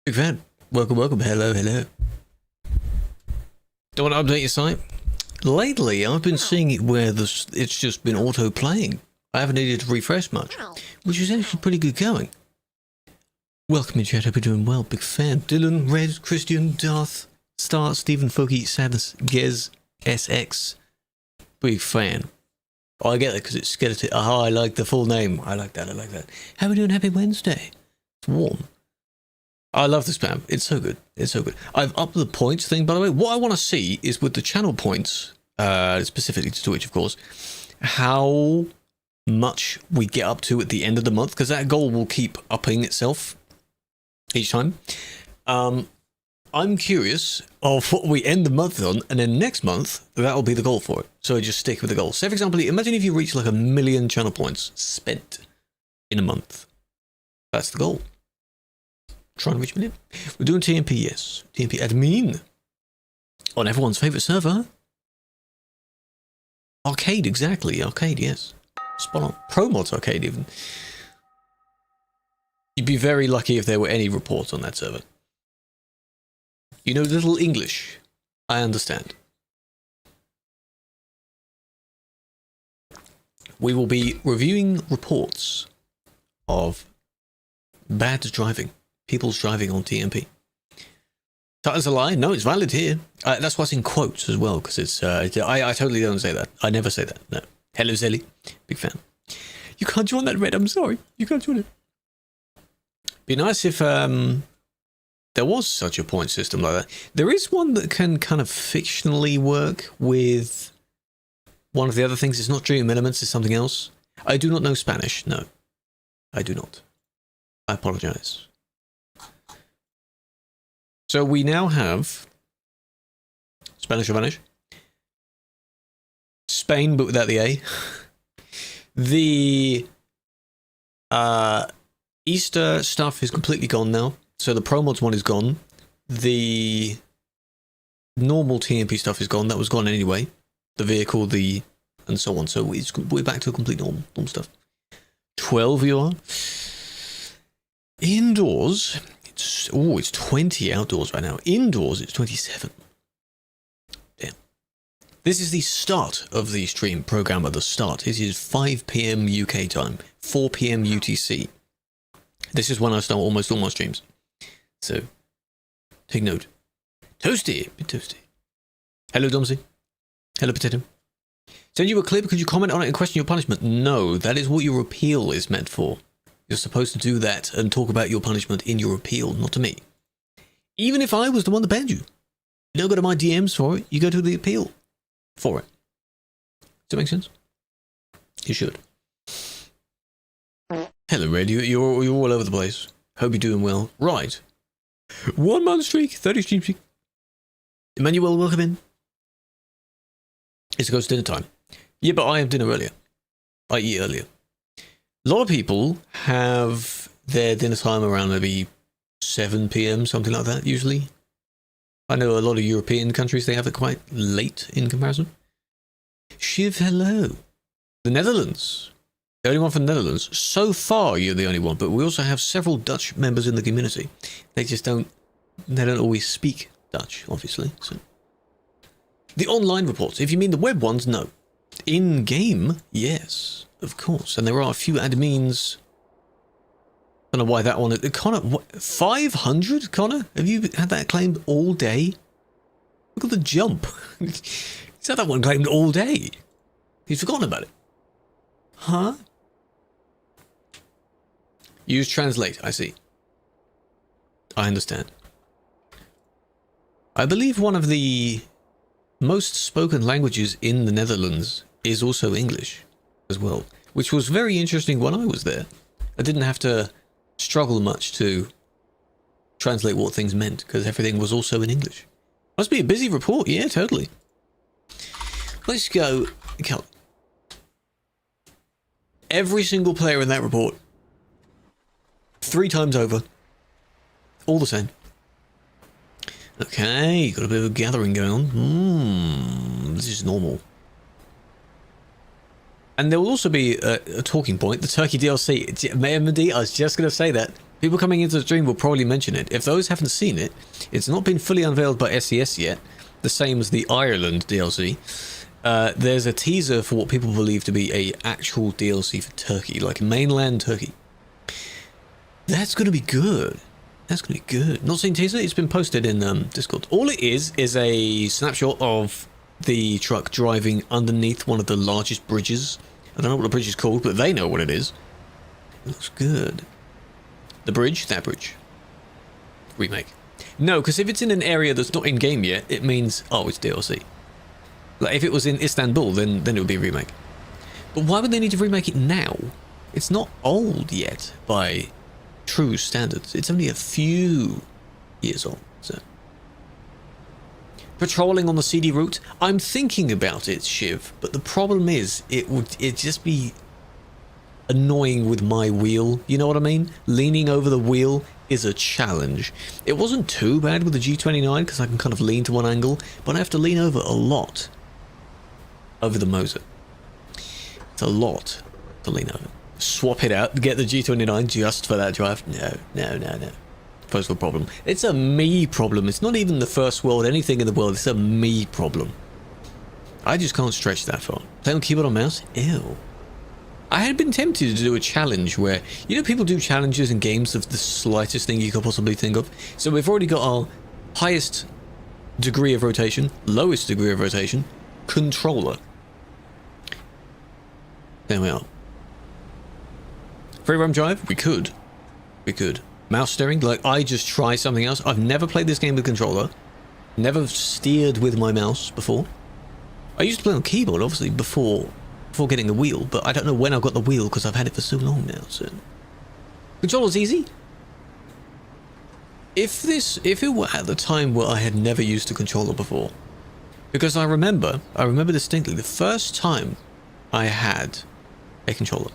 Big fan. Welcome, welcome. Hello, hello. Don't want to update your site? Lately, I've been seeing it where it's just been auto-playing. I haven't needed to refresh much, which is actually pretty good going. Welcome in chat, hope you're doing well. Big fan. Dylan, Red, Christian, Darth, Star, Stephen, Foki, Sadness, Gez, SX. Big fan. Oh, I get that because it's skeleton. Ah, I like the full name. I like that, I like that. How are we doing? Happy Wednesday. It's warm. I love the spam. It's so good. It's so good. I've upped the points thing, by the way. What I want to see is with the channel points, specifically to Twitch, of course, how much we get up to at the end of the month, because that goal will keep upping itself each time. I'm curious of what we end the month on, and then next month, that'll be the goal for it. So I just stick with the goal. Say, for example, imagine if you reach like 1 million channel points spent in a month. That's the goal. Trying to reach million. We're doing TMP, yes. TMP admin. On everyone's favourite server. Arcade, exactly. Arcade, yes. Spot on. Pro Mods Arcade, even. You'd be very lucky if there were any reports on that server. You know little English. I understand. We will be reviewing reports of bad driving. People's driving on TMP. That's a lie. No, it's valid here. That's what's in quotes as well, because it's. I totally don't say that. I never say that. No. Hello, Zelly. Big fan. You can't join that, Red. I'm sorry. You can't join it. Be nice if there was such a point system like that. There is one that can kind of fictionally work with one of the other things. It's not Dream Elements. It's something else. I do not know Spanish. No, I do not. I apologize. So we now have Spanish or Vanish, Spain, but without the A. The Easter stuff is completely gone now. So the Pro Mods one is gone. The normal TMP stuff is gone. That was gone anyway. The vehicle, and so on. So we're back to a complete normal stuff. 12 you are. Indoors. It's 20 outdoors right now. Indoors, it's 27. Damn. This is the start of the stream program at the start. It is 5 p.m. UK time, 4 p.m. UTC. This is when I start almost all my streams. So, take note. Toasty. Bit toasty. Hello, Domsey. Hello, Potato. Send you a clip. Could you comment on it and question your punishment? No, that is what your appeal is meant for. You're supposed to do that and talk about your punishment in your appeal, not to me. Even if I was the one that banned you. You don't go to my DMs for it, you go to the appeal for it. Does that make sense? You should. Hello, Red. You're all over the place. Hope you're doing well. Right. 1 month streak, 30 stream streak. Emmanuel, welcome in. It's goes dinner time. Yeah, but I have dinner earlier. I eat earlier. A lot of people have their dinner time around maybe 7 p.m., something like that, usually. I know a lot of European countries, they have it quite late in comparison. Shiv, hello. The Netherlands. The only one from the Netherlands. So far, you're the only one, but we also have several Dutch members in the community. They just don't always speak Dutch, obviously. So. The online reports. If you mean the web ones, no. In-game, yes. Of course, and there are a few admins. I don't know why that one. Connor, what, 500? Connor, have you had that claimed all day? Look at the jump. He's had that one claimed all day. He's forgotten about it. Huh? Use translate. I see. I understand. I believe one of the most spoken languages in the Netherlands is also English. As well, which was very interesting when I was there. I didn't have to struggle much to translate what things meant because everything was also in English. Must be a busy report, yeah, totally. Let's go. Every single player in that report, 3 times over, all the same. Okay, got a bit of a gathering going on. This is normal. And there will also be a talking point, the Turkey DLC. MD, I was just going to say that. People coming into the stream will probably mention it. If those haven't seen it, it's not been fully unveiled by SES yet, the same as the Ireland DLC. There's a teaser for what people believe to be a actual DLC for Turkey, like mainland Turkey. That's going to be good. That's going to be good. Not seen teaser? It's been posted in Discord. All it is a snapshot of the truck driving underneath one of the largest bridges. I don't know what the bridge is called, but they know what it is. It looks good. The bridge? That bridge. Remake. No, because if it's in an area that's not in-game yet, it means, oh, it's DLC. Like, if it was in Istanbul, then it would be a remake. But why would they need to remake it now? It's not old yet by true standards. It's only a few years old. So, patrolling on the CD route. I'm thinking about it, Shiv, but the problem is it'd just be annoying with my wheel. You know what I mean? Leaning over the wheel is a challenge. It wasn't too bad with the G29 because I can kind of lean to one angle, but I have to lean over a lot over the Moser. It's a lot to lean over. Swap it out, get the G29 just for that drive. No. First world problem. It's a me problem. It's not even the first world anything in the world. It's a me problem. I just can't stretch that far. Play on keyboard or mouse? Ew. I had been tempted to do a challenge where, you know, people do challenges in games of the slightest thing you could possibly think of. So we've already got our highest degree of rotation, lowest degree of rotation, controller. There we are. Free roam drive? We could. Mouse steering? Like, I just try something else. I've never played this game with controller. Never steered with my mouse before. I used to play on keyboard, obviously, before getting the wheel, but I don't know when I got the wheel because I've had it for so long now, so. Controller's easy. If it were at the time where I had never used a controller before, because I remember distinctly the first time I had a controller,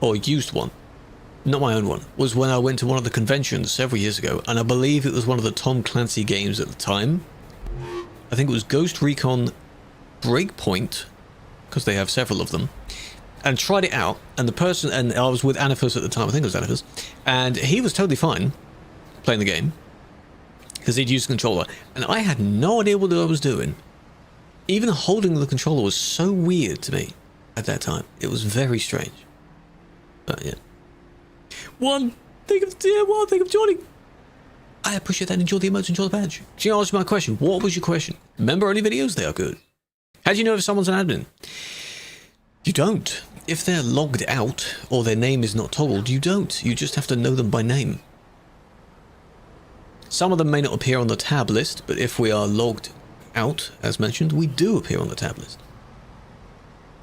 or used one, not my own one, was when I went to one of the conventions several years ago, and I believe it was one of the Tom Clancy games at the time. I think it was Ghost Recon Breakpoint, because they have several of them, and tried it out, and I was with Anifus at the time, I think it was Anifus, and he was totally fine playing the game, because he'd used the controller, and I had no idea what I was doing. Even holding the controller was so weird to me at that time. It was very strange. But yeah. Think of joining. I appreciate that. Enjoy the emotes, enjoy the badge. She asked my question. What was your question? Member only videos? They are good. How do you know if someone's an admin? You don't. If they're logged out or their name is not toggled, you don't. You just have to know them by name. Some of them may not appear on the tab list, but if we are logged out, as mentioned, we do appear on the tab list.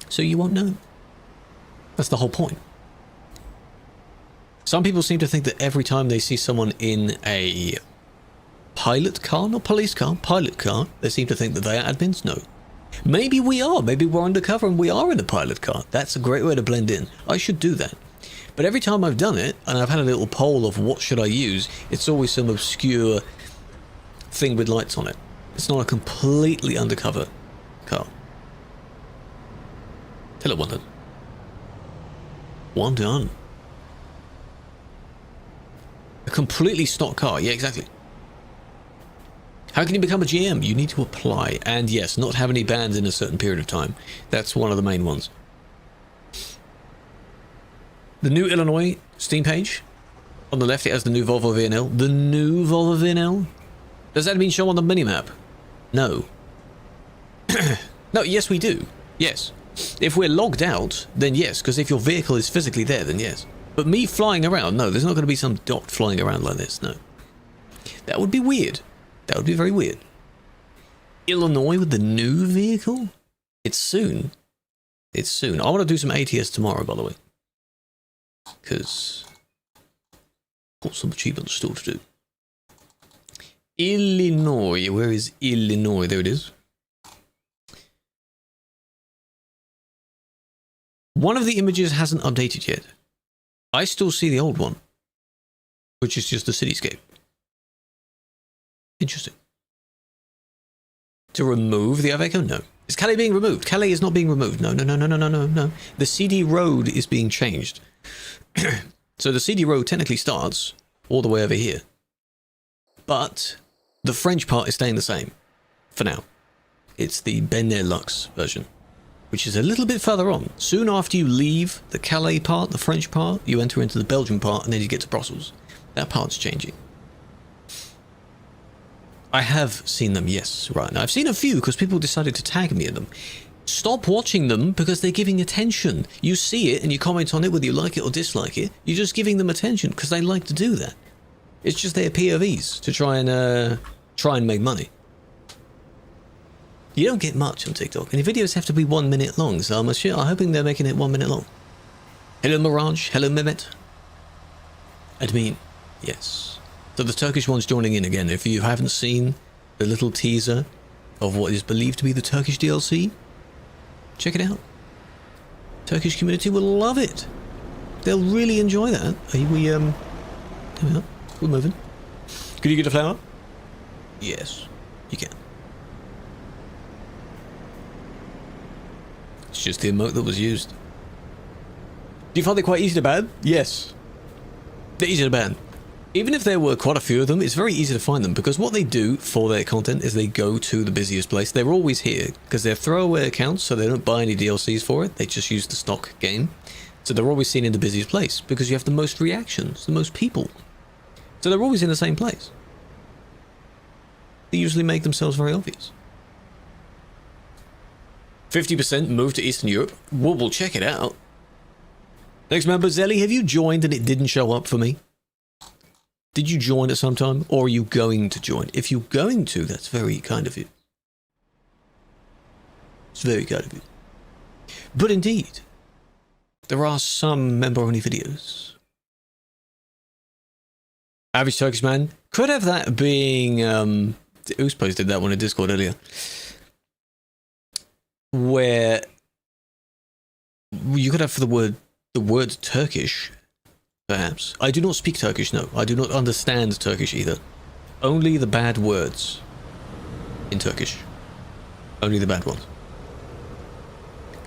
So you won't know. That's the whole point. Some people seem to think that every time they see someone in a pilot car, not police car, pilot car, they seem to think that they are admins. No. Maybe we are. Maybe we're undercover and we are in a pilot car. That's a great way to blend in. I should do that. But every time I've done it, and I've had a little poll of what should I use, it's always some obscure thing with lights on it. It's not a completely undercover car. Tell it one done. One done. A completely stock car. Yeah, exactly. How can you become a GM? You need to apply. And yes, not have any bans in a certain period of time. That's one of the main ones. The new Illinois Steam page. On the left, it has the new Volvo VNL. The new Volvo VNL? Does that mean show on the minimap? No. No, yes we do. Yes. If we're logged out, then yes, because if your vehicle is physically there, then yes. But me flying around, no, there's not going to be some dot flying around like this, no. That would be weird. That would be very weird. Illinois with the new vehicle? It's soon. It's soon. I want to do some ATS tomorrow, by the way. Because I've got some achievements still to do. Illinois. Where is Illinois? There it is. One of the images hasn't updated yet. I still see the old one, which is just the cityscape. Interesting. To remove the Aveco? No. Is Calais being removed? Calais is not being removed. No. The CD road is being changed. So the CD road technically starts all the way over here. But the French part is staying the same for now. It's the Benelux version, which is a little bit further on. Soon after you leave the Calais part, the French part, you enter into the Belgian part, and then you get to Brussels. That part's changing. I have seen them, yes, right. Now, I've seen a few because people decided to tag me in them. Stop watching them because they're giving attention. You see it and you comment on it whether you like it or dislike it. You're just giving them attention because they like to do that. It's just their POVs to try and make money. You don't get much on TikTok, and your videos have to be 1 minute long, so I'm hoping they're making it 1 minute long. Hello Mirage, hello Mehmet. Admin, yes. So the Turkish one's joining in again. If you haven't seen the little teaser of what is believed to be the Turkish DLC, check it out. Turkish community will love it. They'll really enjoy that. We're moving. Could you get a flower? Yes, you can. It's just the emote that was used. Do you find it quite easy to ban? Yes. They're easy to ban. Even if there were quite a few of them, it's very easy to find them because what they do for their content is they go to the busiest place. They're always here because they're throwaway accounts, so they don't buy any DLCs for it. They just use the stock game. So they're always seen in the busiest place because you have the most reactions, the most people. So they're always in the same place. They usually make themselves very obvious. 50% move to Eastern Europe. Well, we'll check it out. Next member, Zelly, have you joined and it didn't show up for me? Did you join at some time, or are you going to join? If you're going to, that's very kind of you. It's very kind of you. But indeed, there are some member-only videos. Average Turkish man could have that being who's posted that one in Discord earlier, where you could have for the word Turkish, perhaps. I do not speak Turkish, no. I do not understand Turkish either. Only the bad words in Turkish. Only the bad ones.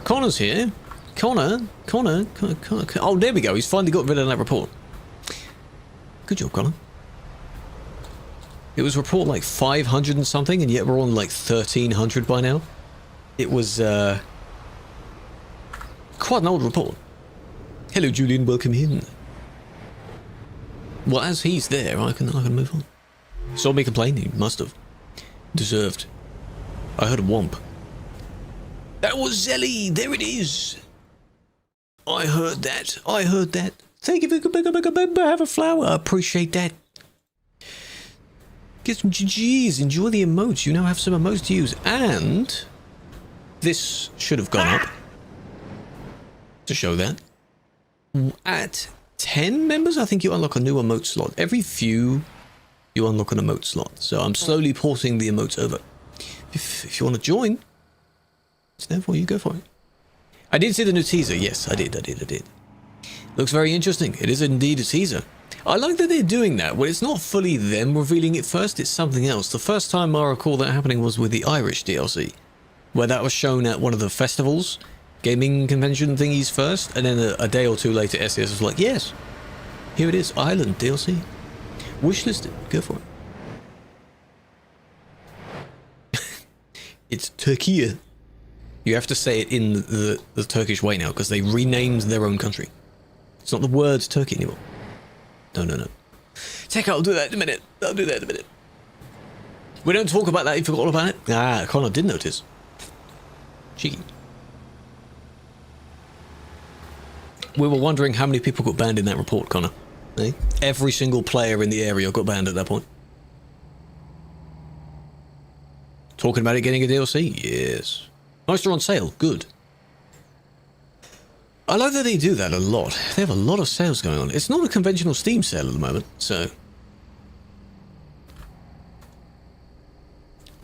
Connor's here. Connor. Oh, there we go. He's finally got rid of that report. Good job, Connor. It was report like 500 and something, and yet we're on like 1300 by now. It was quite an old report. Hello, Julian. Welcome in. Well, as he's there, I can move on. Saw me complaining. Must have. Deserved. I heard a womp. That was Zelly. There it is. I heard that. Thank you for becoming a member. Have a flower. I appreciate that. Get some GGs. Enjoy the emotes. You now have some emotes to use. And this should have gone up to show that. At 10 members, I think you unlock a new emote slot. Every few, you unlock an emote slot. So I'm slowly porting the emotes over. If you want to join, it's there for you. Go for it. I did see the new teaser. Yes, I did. Looks very interesting. It is indeed a teaser. I like that they're doing that. Well, it's not fully them revealing it first. It's something else. The first time I recall that happening was with the Irish DLC, where that was shown at one of the festivals, gaming convention thingies first, and then a day or two later, SES was like, yes, here it is, Ireland DLC. Wishlisted. Go for it. It's Turkey. You have to say it in the Turkish way now, because they renamed their own country. It's not the word Turkey anymore. No. Tech, I'll do that in a minute. We don't talk about that. You forgot all about it? Ah, Connor did notice. Cheeky. We were wondering how many people got banned in that report, Connor. Eh? Every single player in the area got banned at that point. Talking about it getting a DLC? Yes. Nice, they're on sale. Good. I like that they do that a lot. They have a lot of sales going on. It's not a conventional Steam sale at the moment, so...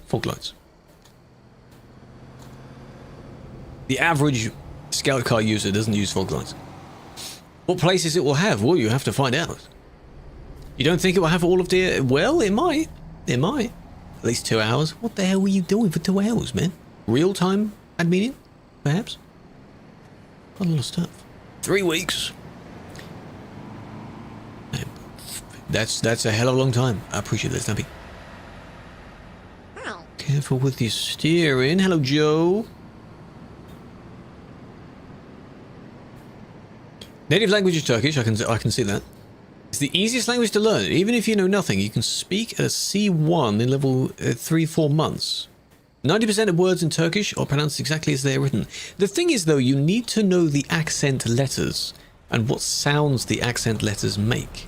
Fog lights. The average scout car user doesn't use fog lights. What places it will have? Well, you have to find out. You don't think it will have all of the... Well, it might. It might. At least 2 hours. What the hell were you doing for 2 hours, man? Real-time ad meeting? Perhaps? Got a lot of stuff. 3 weeks. That's a hell of a long time. I appreciate that, Snappy. Careful with your steering. Hello, Joe. Native language is Turkish. I can see that. It's the easiest language to learn. Even if you know nothing, you can speak at a C1 in level 3-4 months. 90% of words in Turkish are pronounced exactly as they are written. The thing is, though, you need to know the accent letters and what sounds the accent letters make.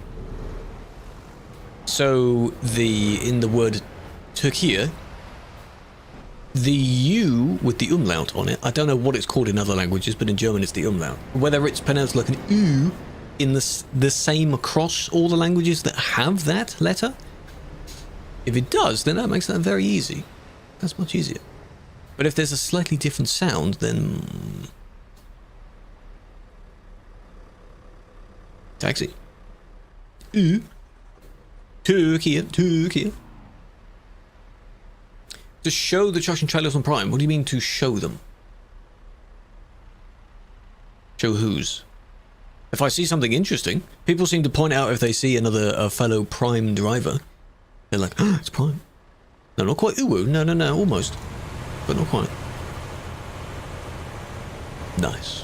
So in the word Turkey, the U with the umlaut on it, I don't know what it's called in other languages, but in German it's the umlaut. Whether it's pronounced like an U in the same across all the languages that have that letter, if it does, then that makes that very easy. That's much easier. But if there's a slightly different sound, then... Taxi. Turkey. To show the Josh and trailers on Prime. What do you mean to show them? Show whose? If I see something interesting, people seem to point out if they see a fellow Prime driver. They're like, oh, it's Prime. No, not quite Uwu. No, almost. But not quite. Nice.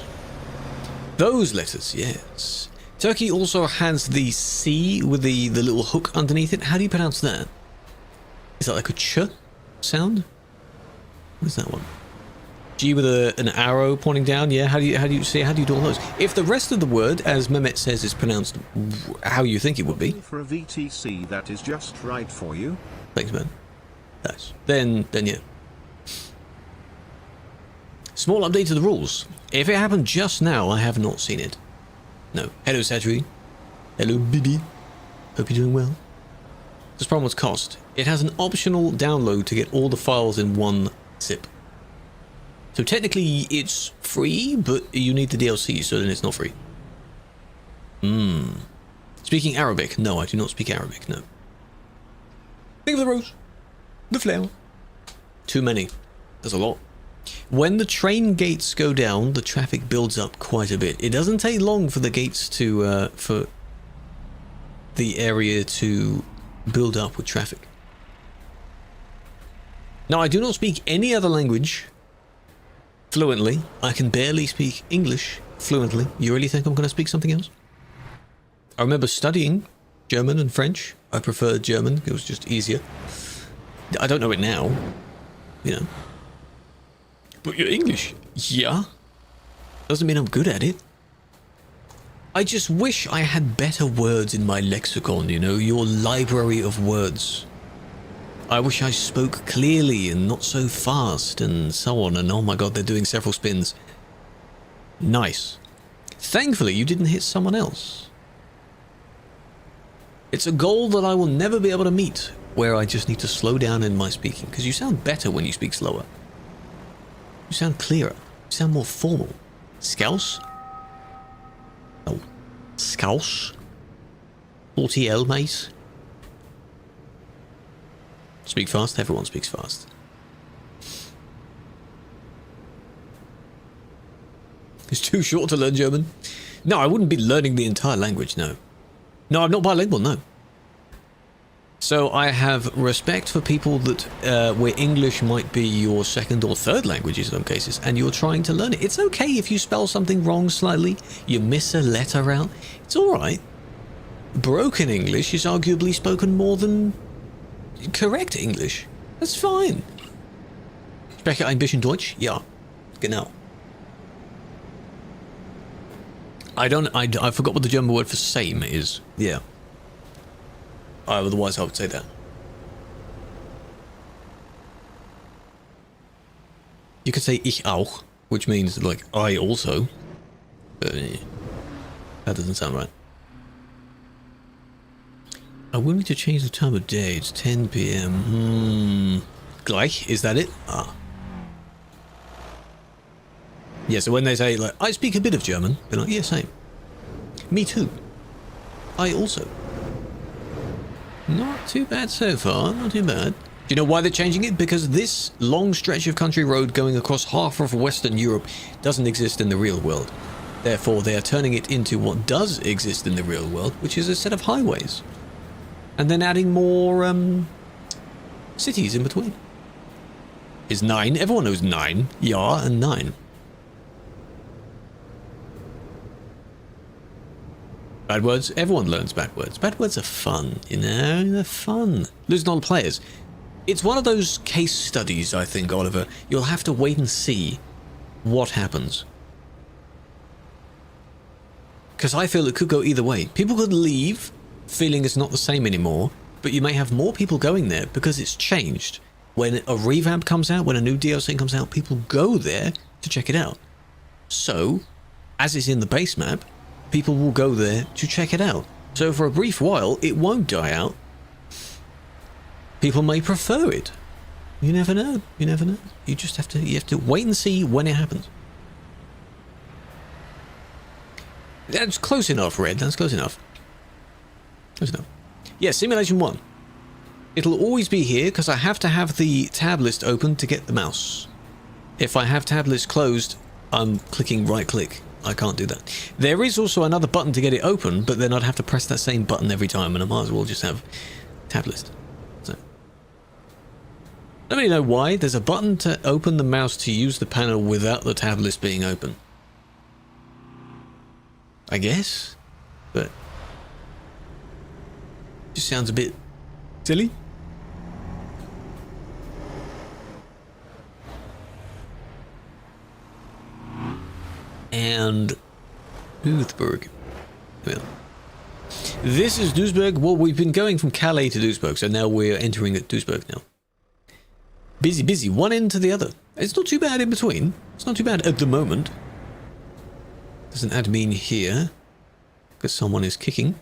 Those letters, yes. Turkey also has the C with the little hook underneath it. How do you pronounce that? Is that like a ch sound? What is that one? G with an arrow pointing down. Yeah. How do you do all those? If the rest of the word, as Mehmet says, is pronounced how you think it would be. For a VTC that is just right for you. Thanks, man. Nice. Then yeah. Small update to the rules. If it happened just now, I have not seen it. No. Hello, Satri. Hello, Bibi. Hope you're doing well. This problem was cost. It has an optional download to get all the files in one zip. So technically it's free, but you need the DLC, so then it's not free. Speaking Arabic? No, I do not speak Arabic, no. Think of the rose. The flower. Too many. There's a lot. When the train gates go down, the traffic builds up quite a bit. It doesn't take long for the gates to, for the area to build up with traffic. Now, I do not speak any other language fluently. I can barely speak English fluently. You really think I'm going to speak something else? I remember studying German and French. I preferred German. It was just easier. I don't know it now, you know. But you're English. Yeah. Doesn't mean I'm good at it. I just wish I had better words in my lexicon, you know, your library of words. I wish I spoke clearly and not so fast and so on, and oh my god, they're doing several spins. Nice. Thankfully, you didn't hit someone else. It's a goal that I will never be able to meet, where I just need to slow down in my speaking, because you sound better when you speak slower. You sound clearer. You sound more formal. Scouse? Oh. Scouse? 40L, mate. Speak fast? Everyone speaks fast. It's too short to learn German. No, I wouldn't be learning the entire language, no. No, I'm not bilingual, no. So I have respect for people that where English might be your second or third language in some cases, and you're trying to learn it. It's okay if you spell something wrong slightly, you miss a letter out. It's alright. Broken English is arguably spoken more than correct English. That's fine. Spreche ein bisschen Deutsch? Ja, genau. I forgot what the German word for same is. Yeah. Otherwise I would say that. You could say ich auch, which means like I also. But that doesn't sound right. I will need to change the time of day. It's 10 PM. Gleich, is that it? Ah. Yeah, so when they say like, I speak a bit of German, they're like, yeah, same. Me too. I also. Not too bad so far, not too bad. Do you know why they're changing it? Because this long stretch of country road going across half of Western Europe doesn't exist in the real world. Therefore, they are turning it into what does exist in the real world, which is a set of highways. and then adding more cities in between. Is 9. Everyone knows 9. Yeah, and 9. Bad words? Everyone learns bad words. Bad words are fun, you know? They're fun. Losing all the players. It's one of those case studies, I think, Oliver. You'll have to wait and see what happens. Because I feel it could go either way. People could leave feeling it's not the same anymore, but you may have more people going there because it's changed. When a revamp comes out, when a new DLC comes out, people go there to check it out. So, as it's in the base map, people will go there to check it out. So for a brief while, it won't die out. People may prefer it. You never know. You never know. You just have to wait and see when it happens. That's close enough, Red. That's close enough. Close enough. Yeah, Simulation 1. It'll always be here because I have to have the tab list open to get the mouse. If I have tab list closed, I'm clicking right click. I can't do that. There is also another button to get it open, but then I'd have to press that same button every time, and I might as well just have tab list. So, I don't really know why. There's a button to open the mouse to use the panel without the tab list being open. I guess, but just sounds a bit silly. And Duisburg. Well, this is Duisburg. Well, we've been going from Calais to Duisburg, so now we're entering at Duisburg now. Busy, busy, one end to the other. It's not too bad in between. It's not too bad at the moment. There's an admin here because someone is kicking.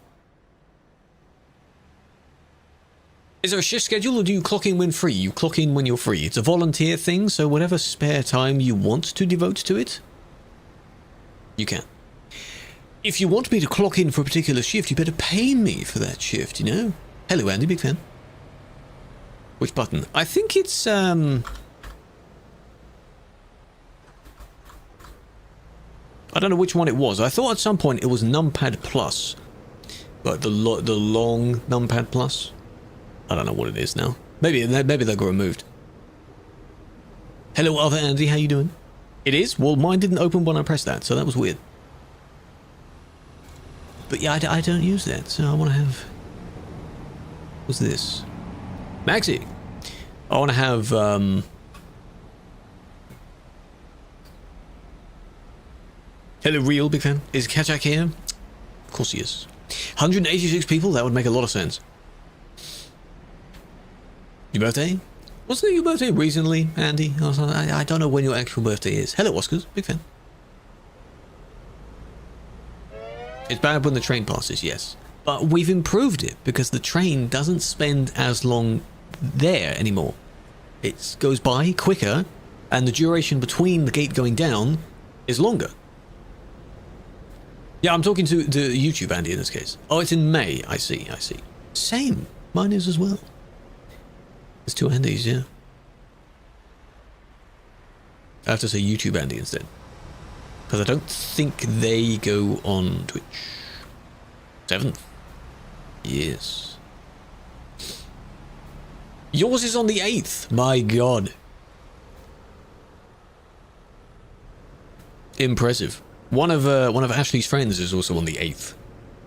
Is there a shift schedule, or do you clock in when free? You clock in when you're free. It's a volunteer thing, so whatever spare time you want to devote to it, you can. If you want me to clock in for a particular shift, you better pay me for that shift, you know? Hello, Andy, big fan. Which button? I think it's, I don't know which one it was. I thought at some point it was numpad plus. But the long numpad plus. I don't know what it is now. Maybe that got removed. Hello, other Andy, how you doing? It is? Well, mine didn't open when I pressed that, so that was weird. But yeah, I don't use that, so I want to have... What's this? Maxi! I want to have, Hello, Real, big fan. Is Kachak here? Of course he is. 186 people? That would make a lot of sense. Your birthday? Wasn't it your birthday recently, Andy? I don't know when your actual birthday is. Hello, Oscars. Big fan. It's bad when the train passes, yes. But we've improved it because the train doesn't spend as long there anymore. It goes by quicker, and the duration between the gate going down is longer. Yeah, I'm talking to YouTube, Andy, in this case. Oh, it's in May. I see. Same. Mine is as well. There's two Andys, yeah. I have to say YouTube Andy instead. Because I don't think they go on Twitch. 7th. Yes. Yours is on the 8th. My God. Impressive. One of Ashley's friends is also on the 8th.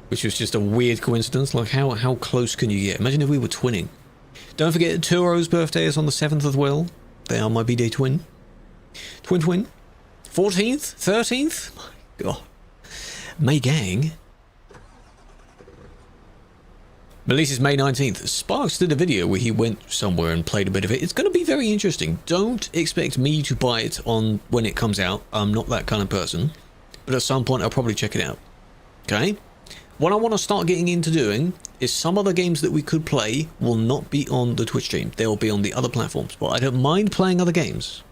Which was just a weird coincidence. Like, how close can you get? Imagine if we were twinning. Don't forget, Turo's birthday is on the 7th as well. They are my B-Day twin. Twin. 14th? 13th? My God. May gang. Melissa's May 19th. Sparks did a video where he went somewhere and played a bit of it. It's going to be very interesting. Don't expect me to buy it on when it comes out. I'm not that kind of person. But at some point, I'll probably check it out. Okay? What I want to start getting into doing is some other games that we could play will not be on the Twitch stream. They'll be on the other platforms. But I don't mind playing other games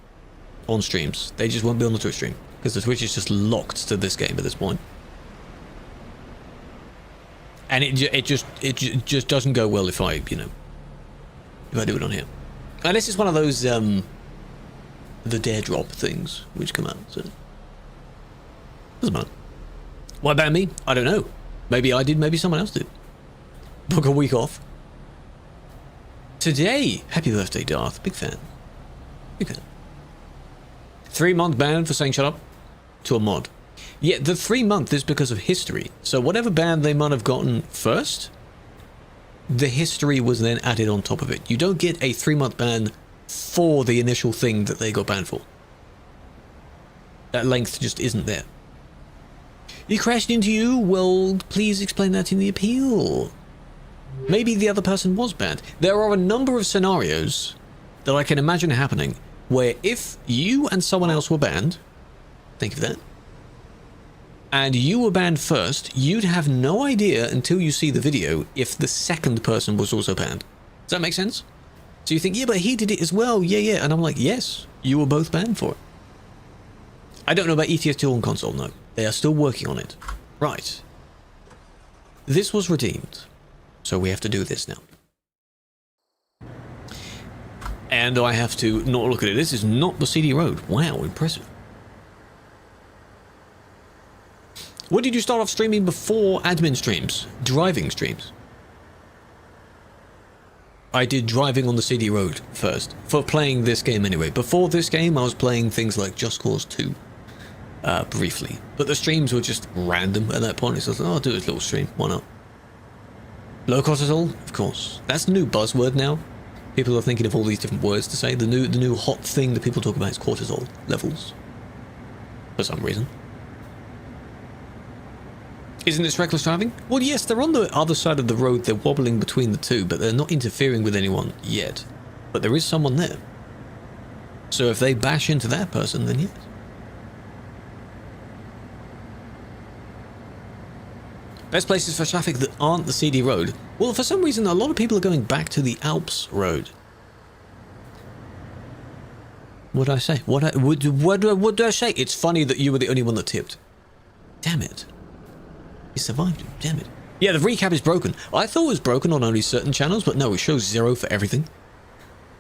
on streams. They just won't be on the Twitch stream. Because the Twitch is just locked to this game at this point. And it just doesn't go well if I do it on here. Unless it's one of those, the dare drop things which come out, so. Doesn't matter. Why ban me? I don't know. Maybe I did, maybe someone else did. Book a week off. Today, happy birthday, Darth. Big fan. Big fan. 3-month ban for saying shut up to a mod. Yeah, the 3-month is because of history. So whatever ban they might have gotten first, the history was then added on top of it. You don't get a 3-month ban for the initial thing that they got banned for. That length just isn't there. He crashed into you? Well, please explain that in the appeal. Maybe the other person was banned. There are a number of scenarios that I can imagine happening where if you and someone else were banned, think of that, and you were banned first, you'd have no idea until you see the video if the second person was also banned. Does that make sense? So you think, yeah, but he did it as well. Yeah. And I'm like, yes, you were both banned for it. I don't know about ETS2 on console, no. They are still working on it. Right. This was redeemed. So we have to do this now. And I have to not look at it. This is not the CD road. Wow, impressive. What did you start off streaming before admin streams? Driving streams. I did driving on the CD road first. For playing this game anyway. Before this game, I was playing things like Just Cause 2. Briefly. But the streams were just random at that point. So I was like, oh, I'll do this little stream. Why not? Low cortisol? Of course. That's the new buzzword now. People are thinking of all these different words to say. The new hot thing that people talk about is cortisol levels. For some reason. Isn't this reckless driving? Well, yes, they're on the other side of the road. They're wobbling between the two, but they're not interfering with anyone yet. But there is someone there. So if they bash into that person, then yes. Best places for traffic that aren't the CD road. Well, for some reason, a lot of people are going back to the Alps road. What did I say? What did I say? It's funny that you were the only one that tipped. Damn it. You survived it. Damn it. Yeah, the recap is broken. I thought it was broken on only certain channels, but no, it shows 0 for everything.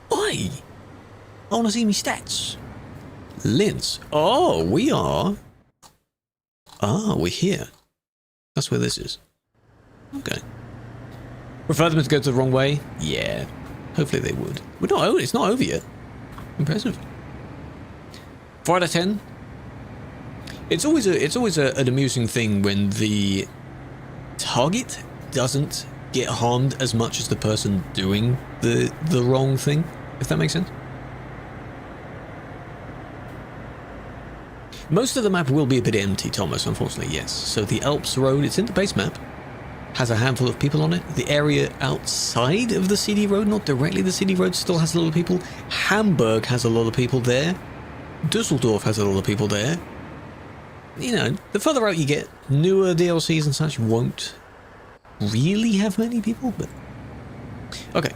Why? I want to see me stats. Linz. Oh, we are. Ah, we're here. That's where this is. Okay. Prefer them to go to the wrong way? Yeah. Hopefully they would. We're not over. It's not over yet. Impressive. 4 out of 10. It's always an amusing thing when the target doesn't get harmed as much as the person doing the wrong thing, if that makes sense. Most of the map will be a bit empty, Thomas, unfortunately, yes. So the Alps road, it's in the base map, has a handful of people on it. The area outside of the CD road, not directly the CD road, still has a lot of people. Hamburg has a lot of people there. Dusseldorf has a lot of people there. You know, the further out you get, newer DLCs and such won't really have many people, but... Okay.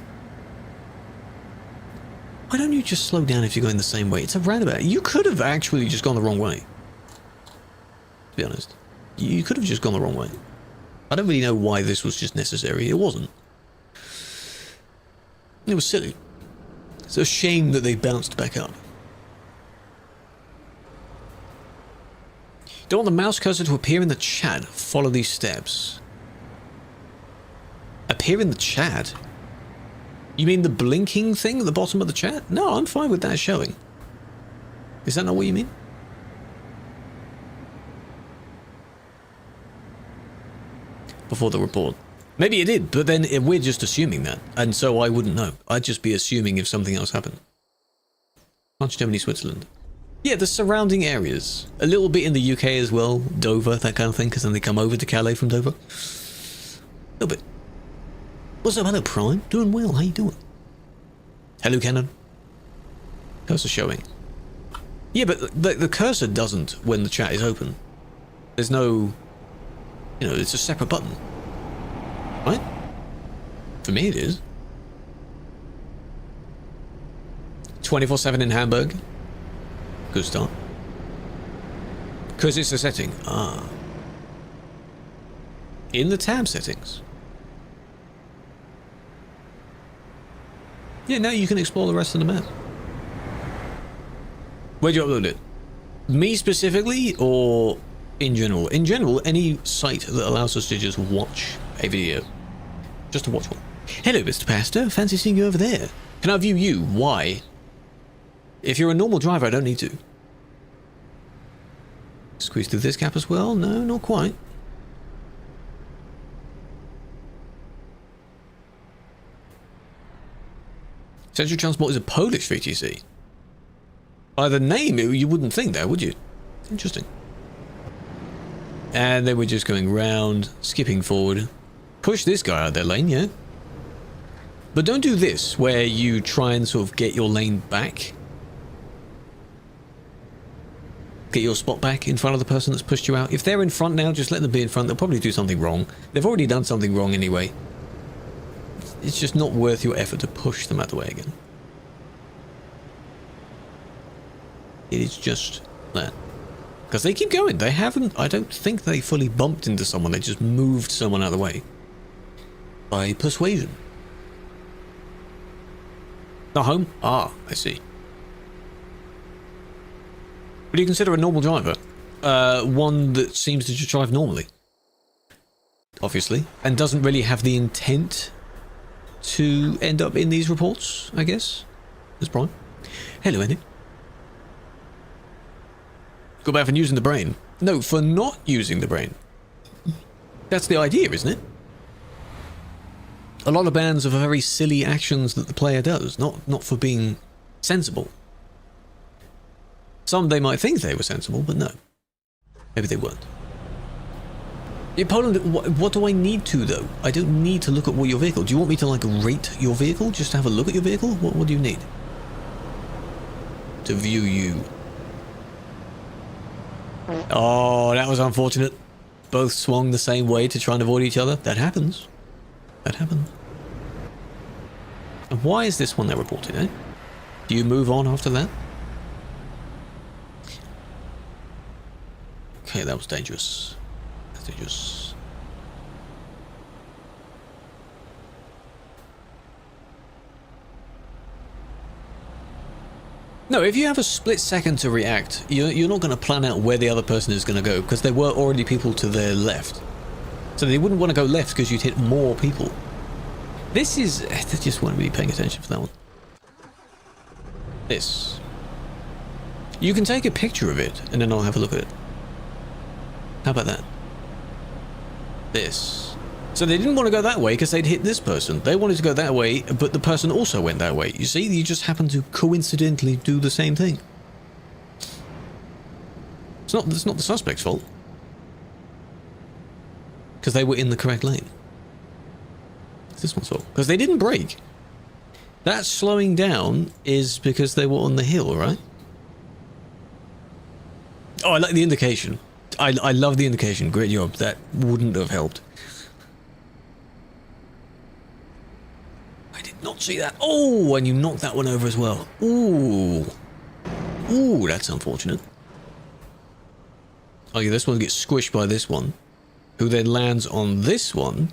Why don't you just slow down if you're going the same way? It's a roundabout. You could have actually just gone the wrong way. To be honest. You could have just gone the wrong way. I don't really know why this was just necessary. It wasn't. It was silly. It's a shame that they bounced back up. Don't want the mouse cursor to appear in the chat. Follow these steps. Appear in the chat? You mean the blinking thing at the bottom of the chat? No, I'm fine with that showing. Is that not what you mean? Before the report. Maybe it did, but then we're just assuming that. And so I wouldn't know. I'd just be assuming if something else happened. France, Germany, Switzerland. Yeah, the surrounding areas. A little bit in the UK as well. Dover, that kind of thing, because then they come over to Calais from Dover. A little bit. What's up, hello Prime? Doing well, how you doing? Hello Cannon. Cursor showing. Yeah, but the cursor doesn't when the chat is open. There's no... You know, it's a separate button. Right? For me it is. 24/7 in Hamburg. Good start. Because it's a setting. Ah. In the tab settings. Yeah, now you can explore the rest of the map. Where'd you upload it? Me specifically, or in general? In general, any site that allows us to just watch a video. Just to watch one. Hello, Mr. Pastor. Fancy seeing you over there. Can I view you? Why? If you're a normal driver, I don't need to. Squeeze through this gap as well? No, not quite. Central Transport is a Polish VTC. By the name, you wouldn't think that, would you? Interesting. And then we're just going round, skipping forward. Push this guy out of their lane, yeah? But don't do this, where you try and sort of get your lane back. Get your spot back in front of the person that's pushed you out. If they're in front now, just let them be in front. They'll probably do something wrong. They've already done something wrong anyway. It's just not worth your effort to push them out the way again. It is just that. Because they keep going. They haven't... I don't think they fully bumped into someone. They just moved someone out of the way. By persuasion. Not home? Ah, I see. What do you consider a normal driver? One that seems to just drive normally. Obviously. And doesn't really have the intent to end up in these reports, I guess. That's Bram. Hello, Andy. Go back for using the brain. No, for not using the brain. That's the idea, isn't it? A lot of bans are for very silly actions that the player does, not for being sensible. Some they might think they were sensible, but no. Maybe they weren't. In Poland, what do I need to, though? I don't need to look at what your vehicle... Do you want me to, like, rate your vehicle? Just to have a look at your vehicle? What do you need? To view you. Oh, that was unfortunate. Both swung the same way to try and avoid each other. That happens. That happened. And why is this one there reported, eh? Do you move on after that? Okay, that was dangerous. That's dangerous. No, if you have a split second to react, you're not going to plan out where the other person is going to go, because there were already people to their left. So they wouldn't want to go left because you'd hit more people. This is... They just weren't really paying attention for that one. This. You can take a picture of it, and then I'll have a look at it. How about that? This. So they didn't want to go that way because they'd hit this person. They wanted to go that way, but the person also went that way. You see, you just happen to coincidentally do the same thing. It's not the suspect's fault. Because they were in the correct lane. It's this one's fault. Because they didn't brake. That slowing down is because they were on the hill, right? Oh, I like the indication. I love the indication. Great job. That wouldn't have helped. I did not see that. Oh, and you knocked that one over as well. Ooh. Ooh, that's unfortunate. Oh, yeah, this one gets squished by this one, who then lands on this one.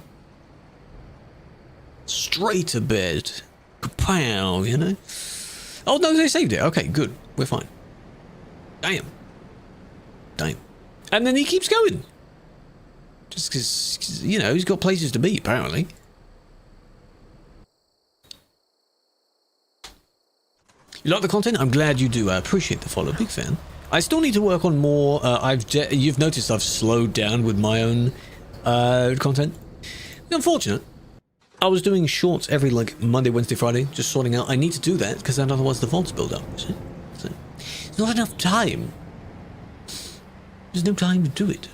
Straight to bed. Kapow, you know? Oh, no, they saved it. Okay, good. We're fine. Damn. Damn. And then he keeps going. Just because, you know, he's got places to be, apparently. You like the content? I'm glad you do. I appreciate the follow. Big fan. I still need to work on more. You've noticed I've slowed down with my own content. Unfortunate. I was doing shorts every, like, Monday, Wednesday, Friday, just sorting out. I need to do that, because then otherwise the VODs build up. So, there's not enough time. There's no time to do it.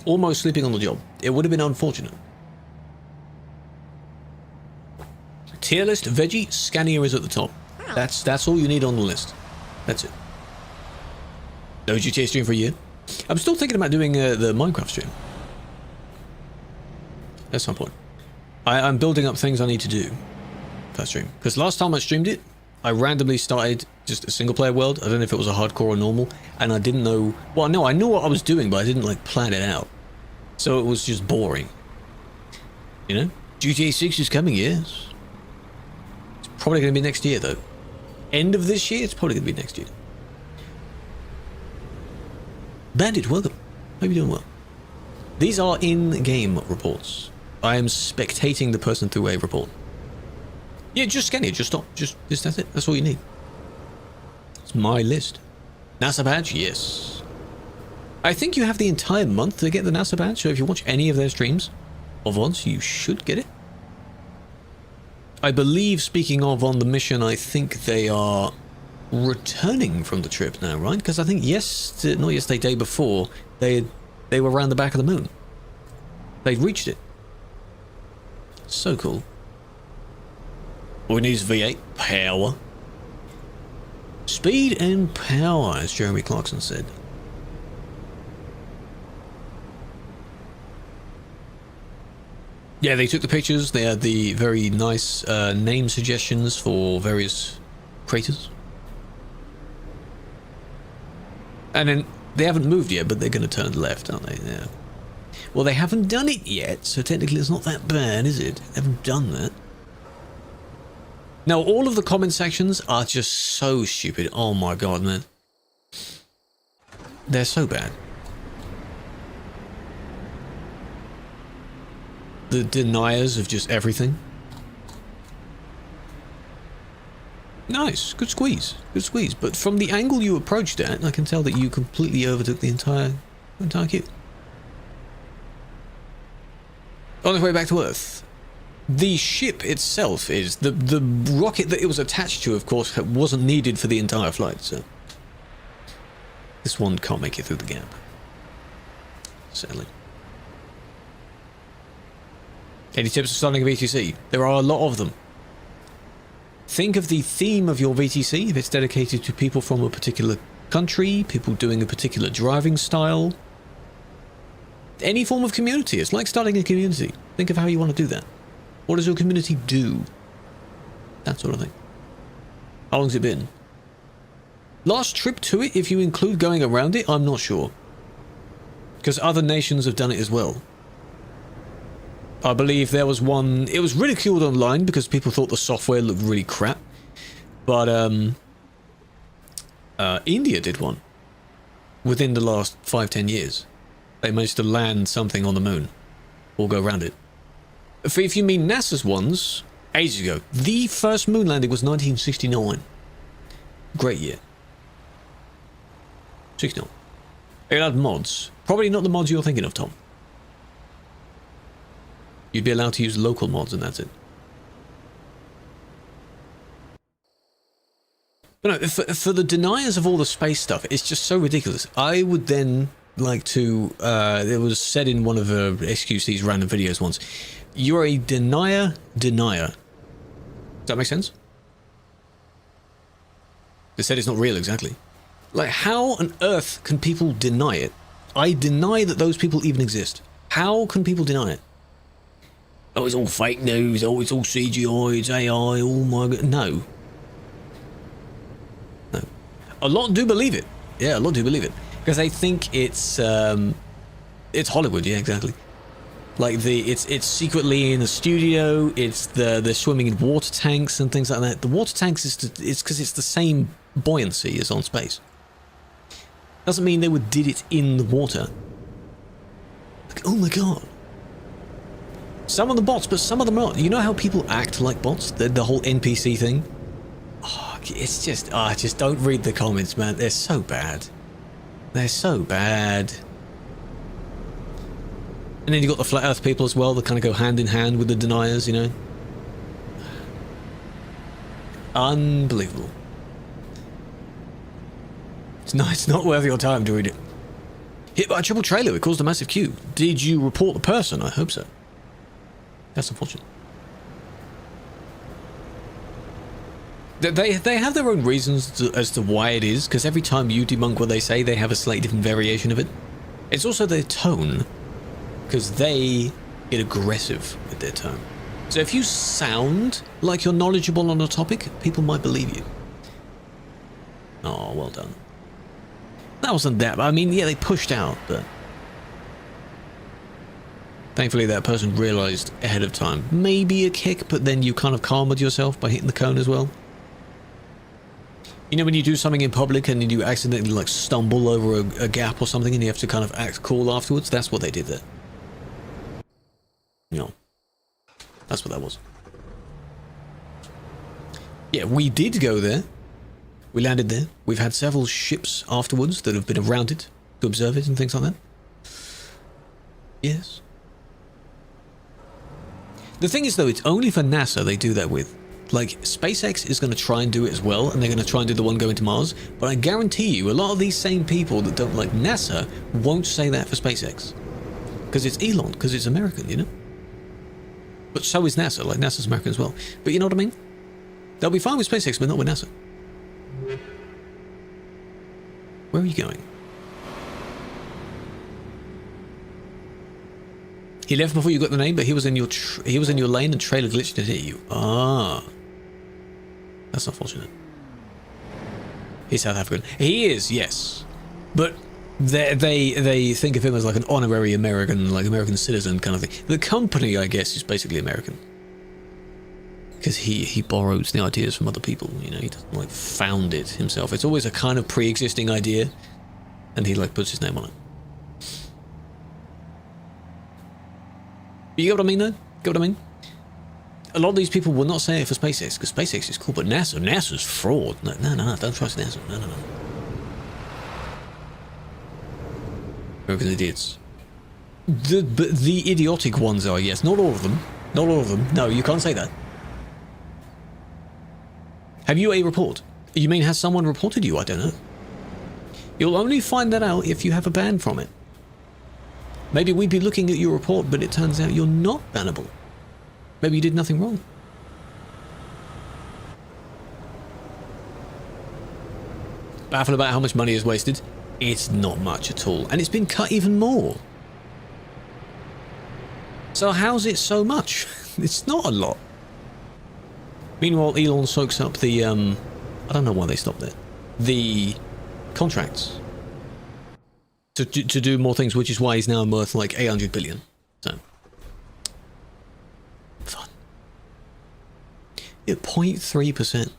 Almost sleeping on the job. It would have been unfortunate. Tier list, veggie, Scania is at the top. That's all you need on the list. That's it. No GTA stream for a year. I'm still thinking about doing the Minecraft stream. At some point. I'm building up things I need to do for that stream. Because last time I streamed it, I randomly started just a single player world. I don't know if it was a hardcore or normal. And I didn't know... Well, no, I knew what I was doing, but I didn't, like, plan it out. So it was just boring. You know? GTA 6 is coming, yes. It's probably going to be next year, though. End of this year, it's probably going to be next year. Bandit, welcome. Hope you're doing well. These are in-game reports. I am spectating the person through a report. Yeah, just scan it. Just stop. Just that's it. That's all you need. It's my list. NASA badge? Yes. I think you have the entire month to get the NASA badge, so if you watch any of their streams of VODs, you should get it. I believe, speaking of on the mission, I think they are returning from the trip now, right? Because I think not yesterday, day before, they were around the back of the moon. They'd reached it. So cool. All we need is V8 power. Speed and power, as Jeremy Clarkson said. Yeah, they took the pictures. They had the very nice name suggestions for various craters. And then they haven't moved yet, but they're going to turn left, aren't they? Yeah. Well, they haven't done it yet, so technically it's not that bad, is it? They haven't done that. Now, all of the comment sections are just so stupid. Oh my god, man. They're so bad. The deniers of just everything. Nice, good squeeze, good squeeze. But from the angle you approached at, I can tell that you completely overtook the entire queue. On its way back to Earth. The ship itself is the rocket that it was attached to, of course, wasn't needed for the entire flight, so this one can't make it through the gap, sadly. Any tips for starting a VTC? There are a lot of them. Think of the theme of your VTC, if it's dedicated to people from a particular country, people doing a particular driving style. Any form of community. It's like starting a community. Think of how you want to do that. What does your community do? That sort of thing. How long's it been? Last trip to it, if you include going around it, I'm not sure. Because other nations have done it as well. I believe there was one, it was ridiculed online because people thought the software looked really crap. But India did one. Within the last 5-10 years. They managed to land something on the moon. Or go around it. If you mean NASA's ones, ages ago. The first moon landing was 1969. Great year. 69. It had mods. Probably not the mods you're thinking of, Tom. You'd be allowed to use local mods and that's it. But no, for the deniers of all the space stuff, it's just so ridiculous. I would then like to, it was said in one of the XQC's random videos once, you're a denier. Does that make sense? They said it's not real exactly. Like, how on earth can people deny it? I deny that those people even exist. How can people deny it? Oh, it's all fake news. Oh, it's all CGI. It's AI. Oh my god. No. No. A lot do believe it. Yeah, a lot do believe it. Because they think it's Hollywood. Yeah, exactly. Like it's secretly in a studio. It's they're swimming in water tanks and things like that. The water tanks it's because it's the same buoyancy as on space. Doesn't mean they did it in the water. Like, oh my god. Some of the bots, but some of them not. You know how people act like bots? The whole NPC thing? Oh, it's just... just don't read the comments, man. They're so bad. They're so bad. And then you got the Flat Earth people as well that kind of go hand in hand with the deniers, you know? Unbelievable. It's not worth your time to read it. Hit by a triple trailer. It caused a massive queue. Did you report the person? I hope so. That's unfortunate. They have their own reasons as to why it is, because every time you debunk what they say, they have a slightly different variation of it. It's also their tone, because they get aggressive with their tone. So if you sound like you're knowledgeable on a topic, people might believe you. Oh, well done. That wasn't that, I mean, yeah, they pushed out, but... Thankfully, that person realized ahead of time. Maybe a kick, but then you kind of calmed yourself by hitting the cone as well. You know when you do something in public and you accidentally like stumble over a gap or something and you have to kind of act cool afterwards? That's what they did there. No. That's what that was. Yeah, we did go there. We landed there. We've had several ships afterwards that have been around it to observe it and things like that. Yes. The thing is, though, it's only for NASA they do that with. Like, SpaceX is going to try and do it as well, and they're going to try and do the one going to Mars, but I guarantee you, a lot of these same people that don't like NASA won't say that for SpaceX. Because it's Elon, because it's American, you know? But so is NASA, like NASA's American as well. But you know what I mean? They'll be fine with SpaceX, but not with NASA. Where are you going? He left before you got the name, but he was in your lane and trailer glitched and hit you. Ah, that's unfortunate. He's South African. He is, yes, but they think of him as like an honorary American, like American citizen kind of thing. The company, I guess, is basically American because he borrows the ideas from other people. You know, he doesn't like found it himself. It's always a kind of pre-existing idea, and he like puts his name on it. You get what I mean, though? Get what I mean? A lot of these people will not say it for SpaceX, because SpaceX is cool, but NASA's fraud. No, don't trust NASA. No. American idiots. The idiotic ones are, yes. Not all of them. Not all of them. No, you can't say that. Have you a report? You mean, has someone reported you? I don't know. You'll only find that out if you have a ban from it. Maybe we'd be looking at your report, but it turns out you're not bannable. Maybe you did nothing wrong. Baffled about how much money is wasted? It's not much at all, and it's been cut even more. So how's it so much? It's not a lot. Meanwhile, Elon soaks up the, I don't know why they stopped there. The contracts. To do more things, which is why he's now worth like 800 billion. So, fun. Yeah, 0.3%.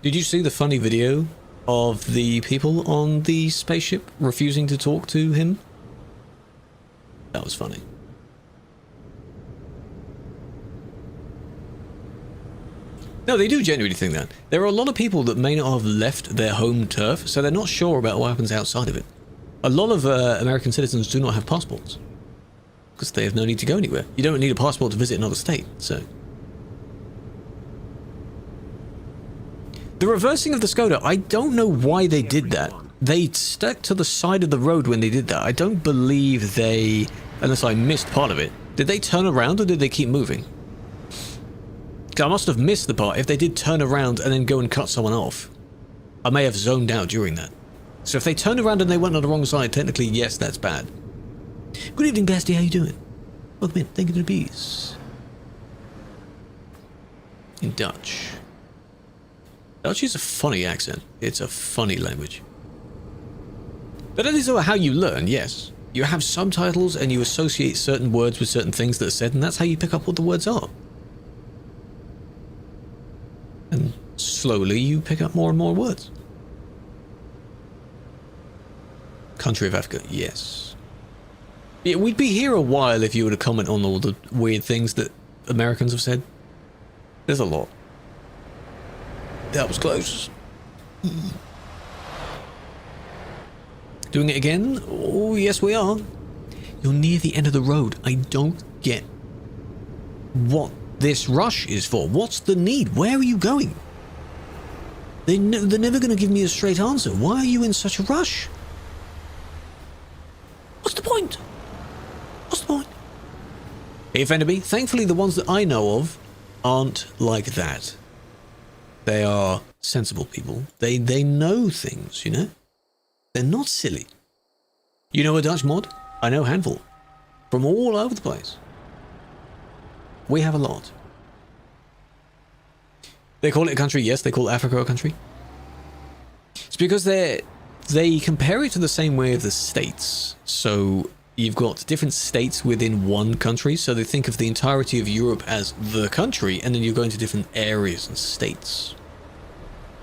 Did you see the funny video of the people on the spaceship refusing to talk to him? That was funny. No, they do genuinely think that. There are a lot of people that may not have left their home turf, so they're not sure about what happens outside of it. A lot of American citizens do not have passports, because they have no need to go anywhere. You don't need a passport to visit another state, so... The reversing of the Skoda, I don't know why they did that. They stuck to the side of the road when they did that. I don't believe they, unless I missed part of it. Did they turn around or did they keep moving? I must have missed the part. If they did turn around and then go and cut someone off, I may have zoned out during that. So if they turned around and they went on the wrong side, technically, yes, that's bad. Good evening, Basti. How you doing? Welcome in. Thank you to the bees. In Dutch. Dutch is a funny accent. It's a funny language. But that is how you learn, yes. You have subtitles and you associate certain words with certain things that are said, and that's how you pick up what the words are. And slowly you pick up more and more words. Country of Africa, yes. Yeah, we'd be here a while if you were to comment on all the weird things that Americans have said. There's a lot. That was close. Doing it again? Oh, yes we are. You're near the end of the road. I don't get what this rush is for. What's the need? Where are you going? They're never going to give me a straight answer. Why are you in such a rush? What's the point? What's the point? He offended me. Thankfully, the ones that I know of aren't like that. They are sensible people. They know things, you know? They're not silly. You know a Dutch mod? I know a handful. From all over the place. We have a lot. They call it a country, yes, they call Africa a country. It's because they compare it to the same way of the states. So you've got different states within one country, so they think of the entirety of Europe as the country, and then you go into different areas and states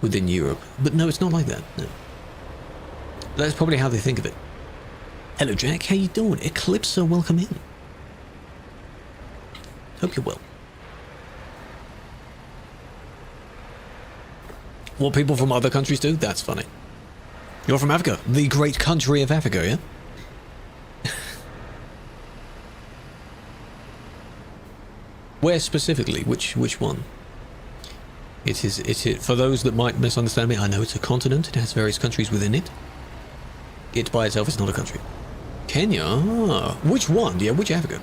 within Europe. But no, it's not like that, no. That's probably how they think of it. Hello, Jack. How you doing? Eclipse, welcome in. Hope you're well. What people from other countries do? That's funny. You're from Africa, the great country of Africa, yeah? Where specifically? Which one? It is for those that might misunderstand me. I know it's a continent. It has various countries within it. It by itself is not a country. Kenya. Ah, which one? Yeah, which Africa?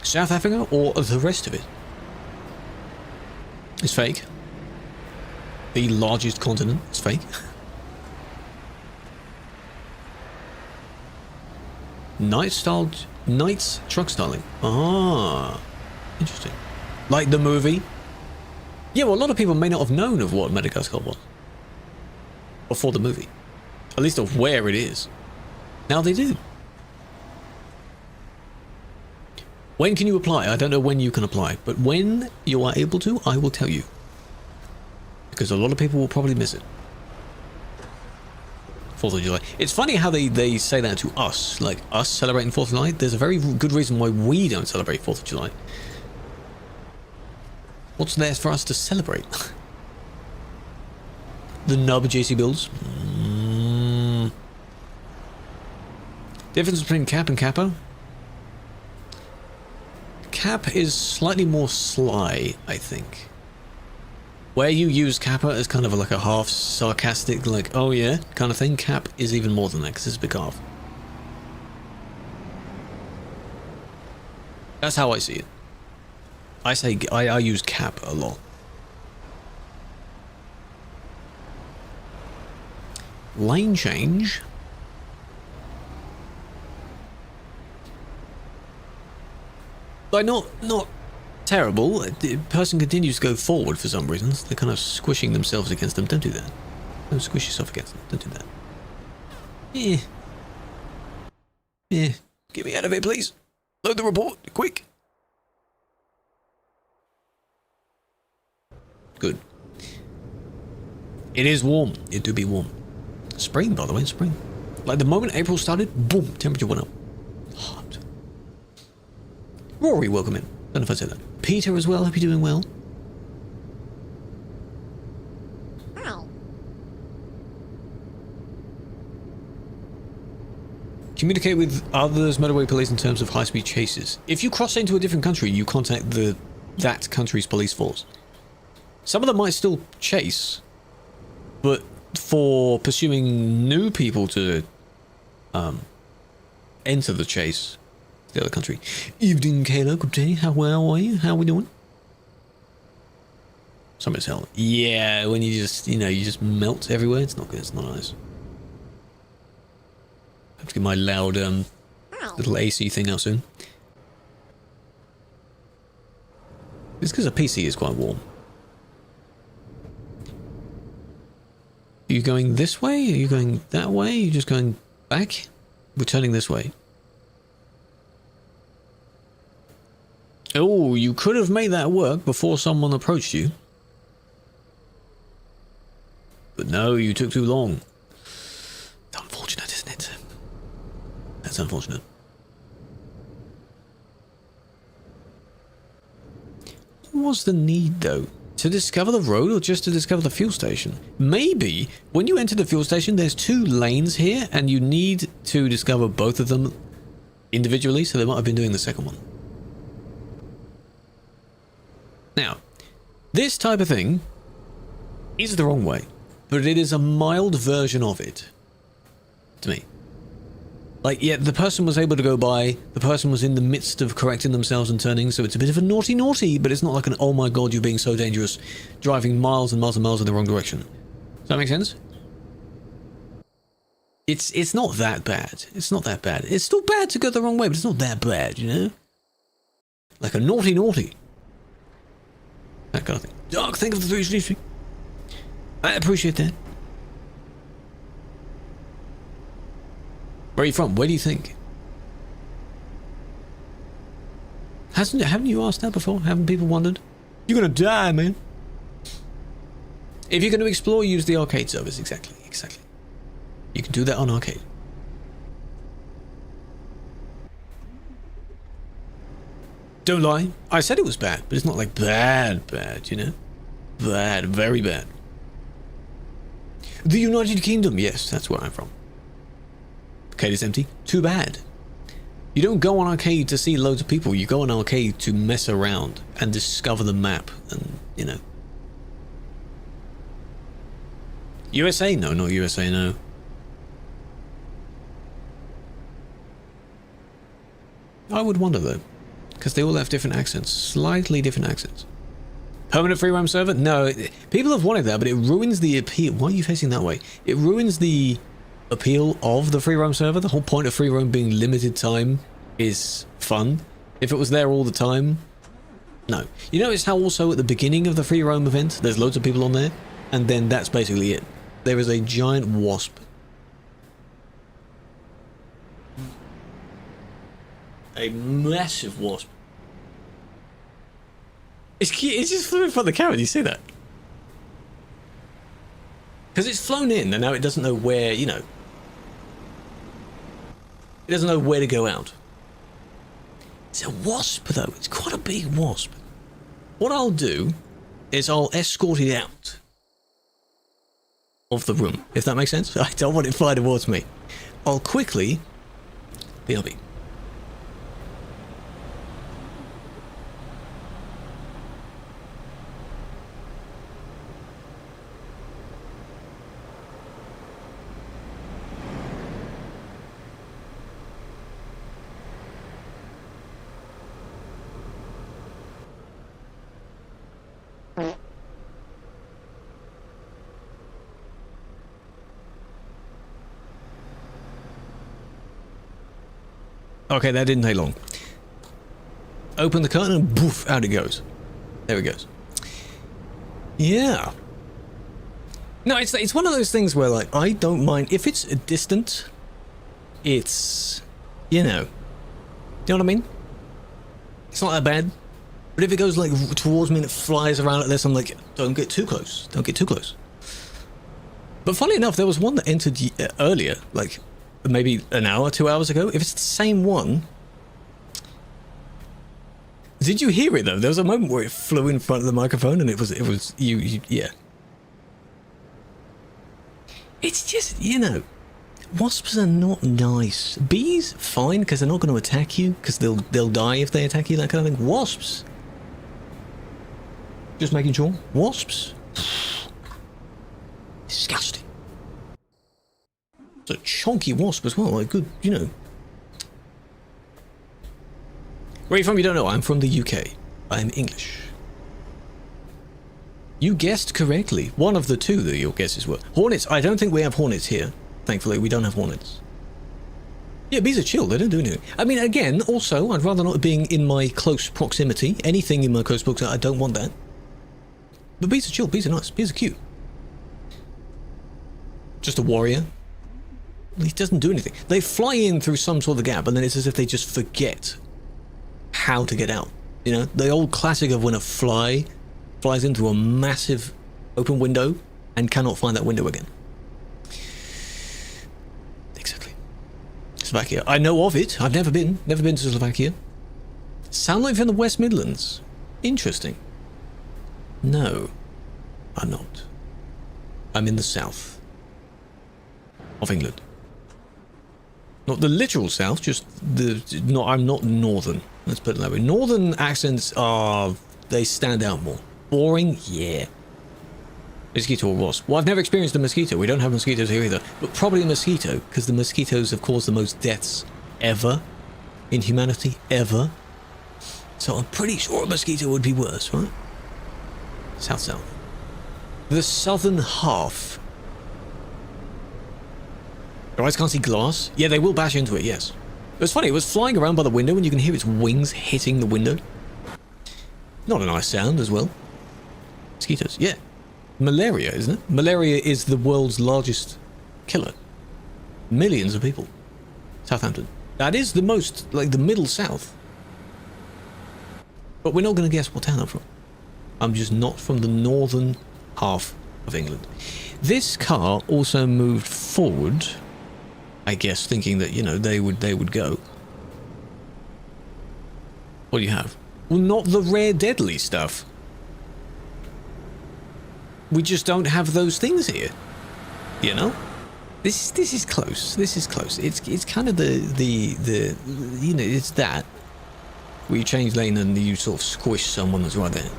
South Africa or the rest of it? It's fake. The largest continent is fake. Knights truck styling. Ah, interesting. Like the movie. Yeah, well, a lot of people may not have known of what Madagascar was before the movie, at least of where it is. Now they do. When can you apply? I don't know when you can apply, but when you are able to, I will tell you. Because a lot of people will probably miss it. 4th of July. It's funny how they say that to us, like us celebrating 4th of July. There's a very good reason why we don't celebrate 4th of July. What's there for us to celebrate? The nub JC builds. Difference between cap and kappa? Cap is slightly more sly, I think. Where you use kappa as kind of like a half sarcastic, like, oh yeah, kind of thing, cap is even more than that because it's a big half. That's how I see it. I use cap a lot. Lane change. Like not terrible. The person continues to go forward for some reasons. They're kind of squishing themselves against them. Don't do that. Don't squish yourself against them. Don't do that. Yeah. Yeah. Get me out of here, please. Load the report. Quick. Good. It is warm. It do be warm. Spring, by the way, spring. Like the moment April started, boom, temperature went up. Hot. Rory, welcome in. Don't know if I said that. Peter as well, hope you're doing well. Communicate with others, motorway police in terms of high-speed chases. If you cross into a different country, you contact that country's police force. Some of them might still chase, but for pursuing new people to enter the chase, the other country. Evening, Kayla. Good day. How well are you? How are we doing? Summer's hell. Yeah, when you just melt everywhere. It's not good. It's not nice. I have to get my loud little AC thing out soon. It's because a PC is quite warm. Are you going this way? Are you going that way? Are you just going back? We're turning this way. Oh, you could have made that work before someone approached you. But no, you took too long. It's unfortunate, isn't it? That's unfortunate. What was the need, though? To discover the road or just to discover the fuel station? Maybe when you enter the fuel station, there's 2 lanes here and you need to discover both of them individually, so they might have been doing the second one. Now, this type of thing is the wrong way, but it is a mild version of it, to me. Like, yeah, the person was able to go by, the person was in the midst of correcting themselves and turning, so it's a bit of a naughty, but it's not like an, oh my god, you're being so dangerous, driving miles and miles and miles in the wrong direction. Does that make sense? It's not that bad. It's not that bad. It's still bad to go the wrong way, but it's not that bad, you know? Like a naughty. That kind of thing. Dark, think of the 360. I appreciate that. Where are you from? Where do you think? Haven't you asked that before? Haven't people wondered? You're gonna die, man. If you're gonna explore, use the arcade service. Exactly. You can do that on arcade. Don't lie, I said it was bad, but it's not like bad, you know? Bad, very bad. The United Kingdom, yes, that's where I'm from. Arcade is empty. Too bad. You don't go on arcade to see loads of people, you go on arcade to mess around and discover the map and, you know. USA? No, not USA, no. I would wonder though, because they all have different accents, slightly different accents. Permanent free roam server? No, people have wanted that, but it ruins the appeal. Why are you facing that way? It ruins the appeal of the free roam server. The whole point of free roam being limited time is fun. If it was there all the time, no. You notice how also at the beginning of the free roam event, there's loads of people on there, and then that's basically it. There is a giant wasp. A massive wasp. It's cute. It's just flew in front of the camera. Do you see that? Because it's flown in and now it doesn't know where, you know. It doesn't know where to go out. It's a wasp though. It's quite a big wasp. What I'll do is I'll escort it out of the room, if that makes sense. I don't want it to fly towards me. I'll quickly... BRB. Okay, that didn't take long. Open the curtain and poof, out it goes. There it goes. Yeah. No, it's one of those things where, like, I don't mind if it's distant. It's, you know what I mean? It's not that bad. But if it goes like towards me and it flies around like this, I'm like, don't get too close. Don't get too close. But funny enough, there was one that entered earlier, like maybe an hour, 2 hours ago. If it's the same one, did you hear it though? There was a moment where it flew in front of the microphone, and it was you yeah. It's just, you know, wasps are not nice. Bees, fine, because they're not going to attack you, because they'll die if they attack you, that kind of thing. Wasps, just making sure. Wasps, disgusting. It's a chunky wasp as well, like good, you know. Where are you from? You don't know. I'm from the UK. I'm English. You guessed correctly. One of the two that your guesses were. Hornets. I don't think we have hornets here. Thankfully, we don't have hornets. Yeah, bees are chill. They don't do anything. I mean, again, also, I'd rather not being in my close proximity. Anything in my close proximity, I don't want that. But bees are chill. Bees are nice. Bees are cute. Just a warrior. He doesn't do anything. They fly in through some sort of gap, and then it's as if they just forget how to get out. You know, the old classic of when a fly flies into a massive open window and cannot find that window again. Exactly. Slovakia. I know of it. I've never been to Slovakia. Sound like from the West Midlands. Interesting. No, I'm not. I'm in the south of England. Not the literal south, just the... No, I'm not northern. Let's put it that way. Northern accents are... They stand out more. Boring? Yeah. Mosquito or wasp? Well, I've never experienced a mosquito. We don't have mosquitoes here either. But probably a mosquito, because the mosquitoes have caused the most deaths ever in humanity, ever. So I'm pretty sure a mosquito would be worse, right? South-south. The southern half. Your eyes can't see glass? Yeah, they will bash into it, yes. It was funny, it was flying around by the window and you can hear its wings hitting the window. Not a nice sound as well. Mosquitoes, yeah. Malaria, isn't it? Malaria is the world's largest killer. Millions of people. Southampton. That is the most, like the middle south. But we're not going to guess what town I'm from. I'm just not from the northern half of England. This car also moved forward, I guess, thinking that, you know, they would go. What do you have? Well, not the rare deadly stuff. We just don't have those things here. You know? This is close. This is close. It's kind of the you know, it's that where you change lane and you sort of squish someone that's right there.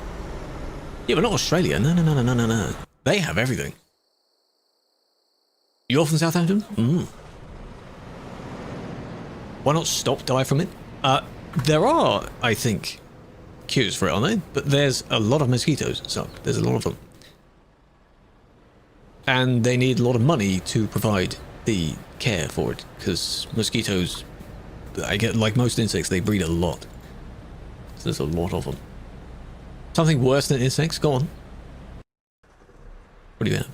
Yeah, but not Australia. No. They have everything. You're from Southampton? Why not stop, die from it? There are, I think, cures for it, aren't there? But there's a lot of mosquitoes, so there's a lot of them. And they need a lot of money to provide the care for it, because mosquitoes, I get, like most insects, they breed a lot. So there's a lot of them. Something worse than insects? Go on. What do you have?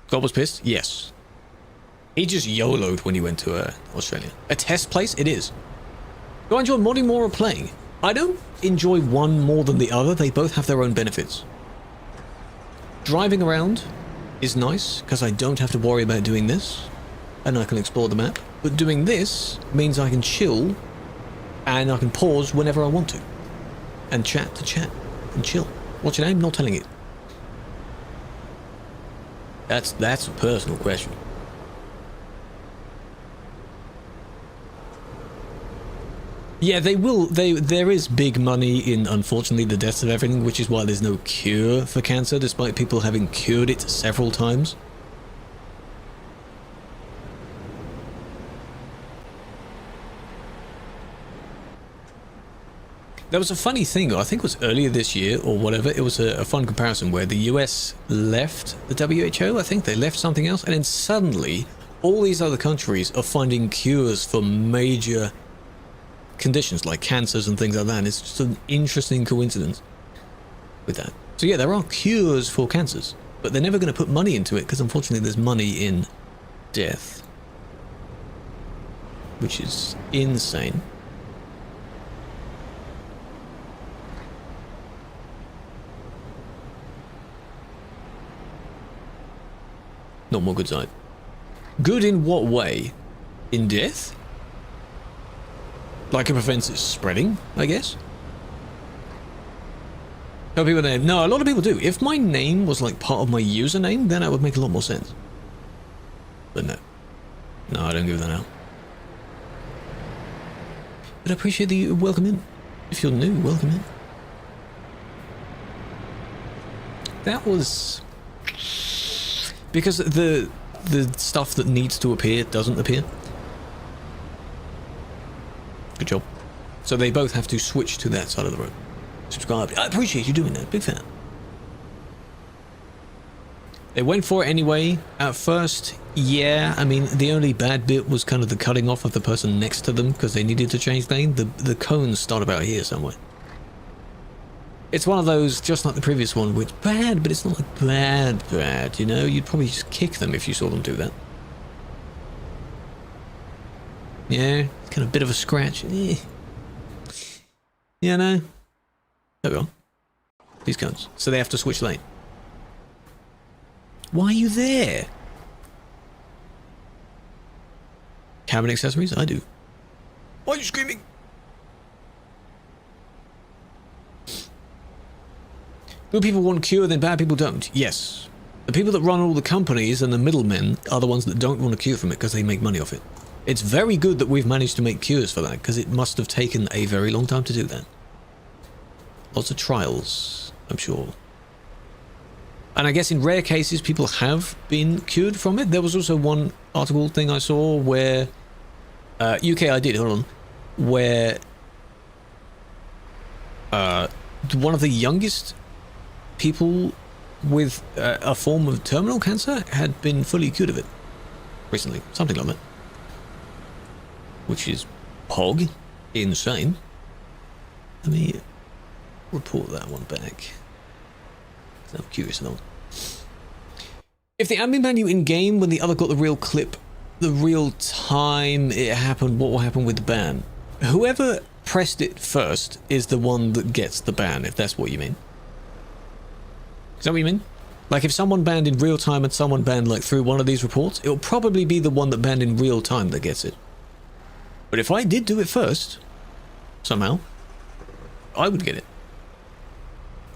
God was pissed? Yes. He just YOLO'd when he went to Australia. A test place? It is. Do I enjoy modding more or playing? I don't enjoy one more than the other. They both have their own benefits. Driving around is nice, because I don't have to worry about doing this, and I can explore the map. But doing this means I can chill, and I can pause whenever I want to. And chat to chat, and chill. What's your name? Not telling it. That's a personal question. Yeah, they will. There is big money in, unfortunately, the deaths of everything, which is why there's no cure for cancer, despite people having cured it several times. There was a funny thing, I think it was earlier this year or whatever, it was a fun comparison where the US left the WHO, I think they left something else, and then suddenly all these other countries are finding cures for major conditions like cancers and things like that, and it's just an interesting coincidence with that. So yeah, there are cures for cancers, but they're never going to put money into it because unfortunately there's money in death, which is insane. Not more good side. Good in what way? In death? Like it prevents it spreading, I guess? No, people name. No, a lot of people do. If my name was like part of my username, then that would make a lot more sense. But no. No, I don't give that out. But I appreciate the welcome in. If you're new, welcome in. That was... because the stuff that needs to appear doesn't appear. Good job. So they both have to switch to that side of the road. Subscribe. I appreciate you doing that. Big fan. They went for it anyway. At first, yeah. I mean, the only bad bit was kind of the cutting off of the person next to them because they needed to change lane. The cones start about here somewhere. It's one of those, just like the previous one, which bad, but it's not like bad, you know? You'd probably just kick them if you saw them do that. Yeah, kind of a bit of a scratch. Eh. Yeah, no. There we go. These cones. So they have to switch lane. Why are you there? Cabin accessories? I do. Why are you screaming? Good people want cure, then bad people don't. Yes. The people that run all the companies and the middlemen are the ones that don't want a cure from it because they make money off it. It's very good that we've managed to make cures for that because it must have taken a very long time to do that. Lots of trials, I'm sure. And I guess in rare cases people have been cured from it. There was also one article thing I saw where... UK I did, hold on. Where... one of the youngest people with a form of terminal cancer had been fully cured of it recently, something like that, which is hog insane. Let me report that one back. I'm curious now. If the admin ban you in game when the other got the real clip, the real time it happened, what will happen with the ban? Whoever pressed it first is the one that gets the ban, if that's what you mean. Is that what you mean? Like if someone banned in real time and someone banned like through one of these reports, it'll probably be the one that banned in real time that gets it. But if I did do it first, somehow, I would get it.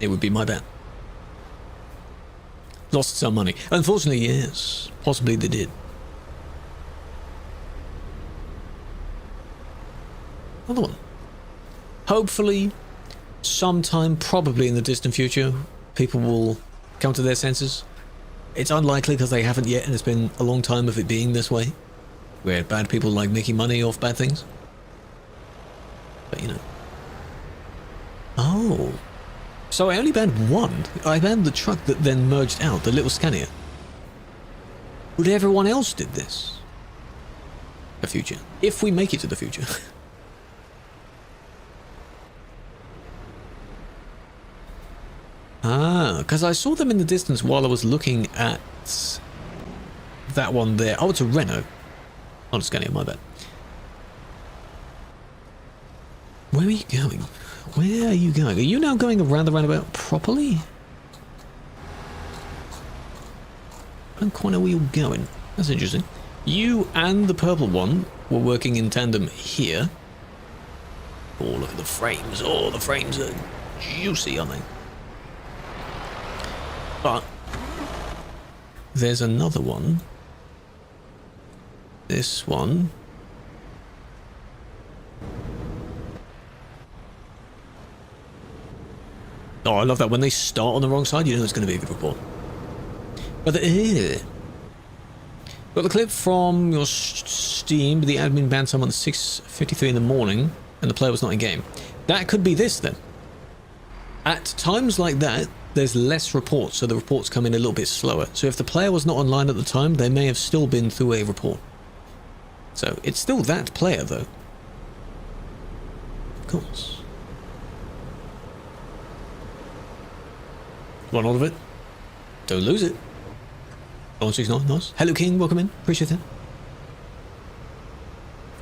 It would be my ban. Lost some money. Unfortunately, yes. Possibly they did. Another one. Hopefully, sometime, probably in the distant future, people will come to their senses. It's unlikely because they haven't yet, and it's been a long time of it being this way, where bad people like making money off bad things. But you know. Oh. So I only banned one. I banned the truck that then merged out, the little Scania. But everyone else did this. The future. If we make it to the future. Ah, because I saw them in the distance while I was looking at that one there. Oh, it's a Renault. Not a Scania, my bad. Where are you going? Where are you going? Are you now going around the roundabout properly? I don't quite know where you're going. That's interesting. You and the purple one were working in tandem here. Oh, look at the frames. Oh, the frames are juicy, aren't they? But there's another one. This one. Oh, I love that. When they start on the wrong side, you know it's going to be a good report. But got the clip from your Steam. The admin banned someone at 6:53 in the morning, and the player was not in game. That could be this then. At times like that, there's less reports, so the reports come in a little bit slower. So if the player was not online at the time, they may have still been through a report. So it's still that player, though. Of course. One out of it. Don't lose it. 169, nice. Hello King, welcome in. Appreciate it.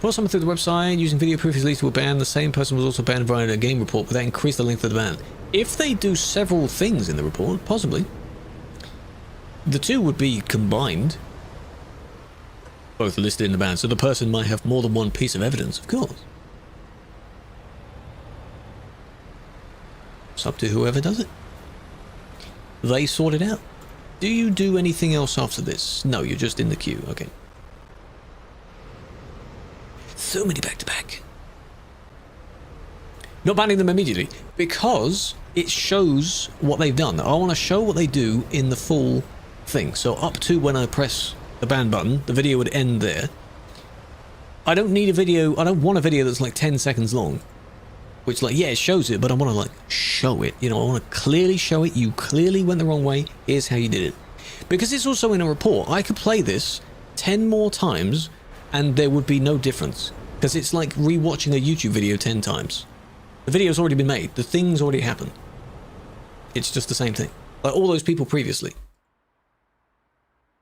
Brought someone through the website using video proof is least to a ban. The same person was also banned via a game report, but that increased the length of the ban. If they do several things in the report, possibly. The two would be combined. Both listed in the ban, so the person might have more than one piece of evidence, of course. It's up to whoever does it. They sort it out. Do you do anything else after this? No, you're just in the queue. Okay. So many back-to-back. Not banning them immediately, because it shows what they've done. I want to show what they do in the full thing. So up to when I press the ban button, the video would end there. I don't need a video, I don't want a video that's like 10 seconds long. Which, like, yeah, it shows it, but I want to, like, show it. You know, I want to clearly show it. You clearly went the wrong way. Here's how you did it. Because it's also in a report. I could play this 10 more times, and there would be no difference. Because it's like rewatching a YouTube video 10 times. The video's already been made. The thing's already happened. It's just the same thing. Like all those people previously.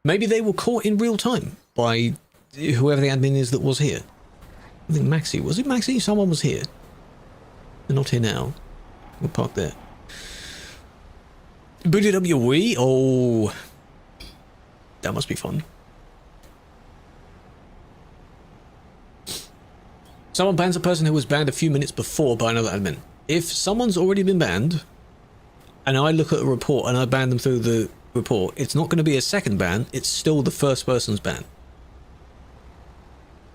Maybe they were caught in real time by whoever the admin is that was here. I think Maxi. Was it Maxi? Someone was here. They're not here now. We'll park there. Booted up your Wii? Oh. That must be fun. Someone bans a person who was banned a few minutes before by another admin. If someone's already been banned, and I look at a report and I ban them through the report, it's not going to be a second ban, it's still the first person's ban.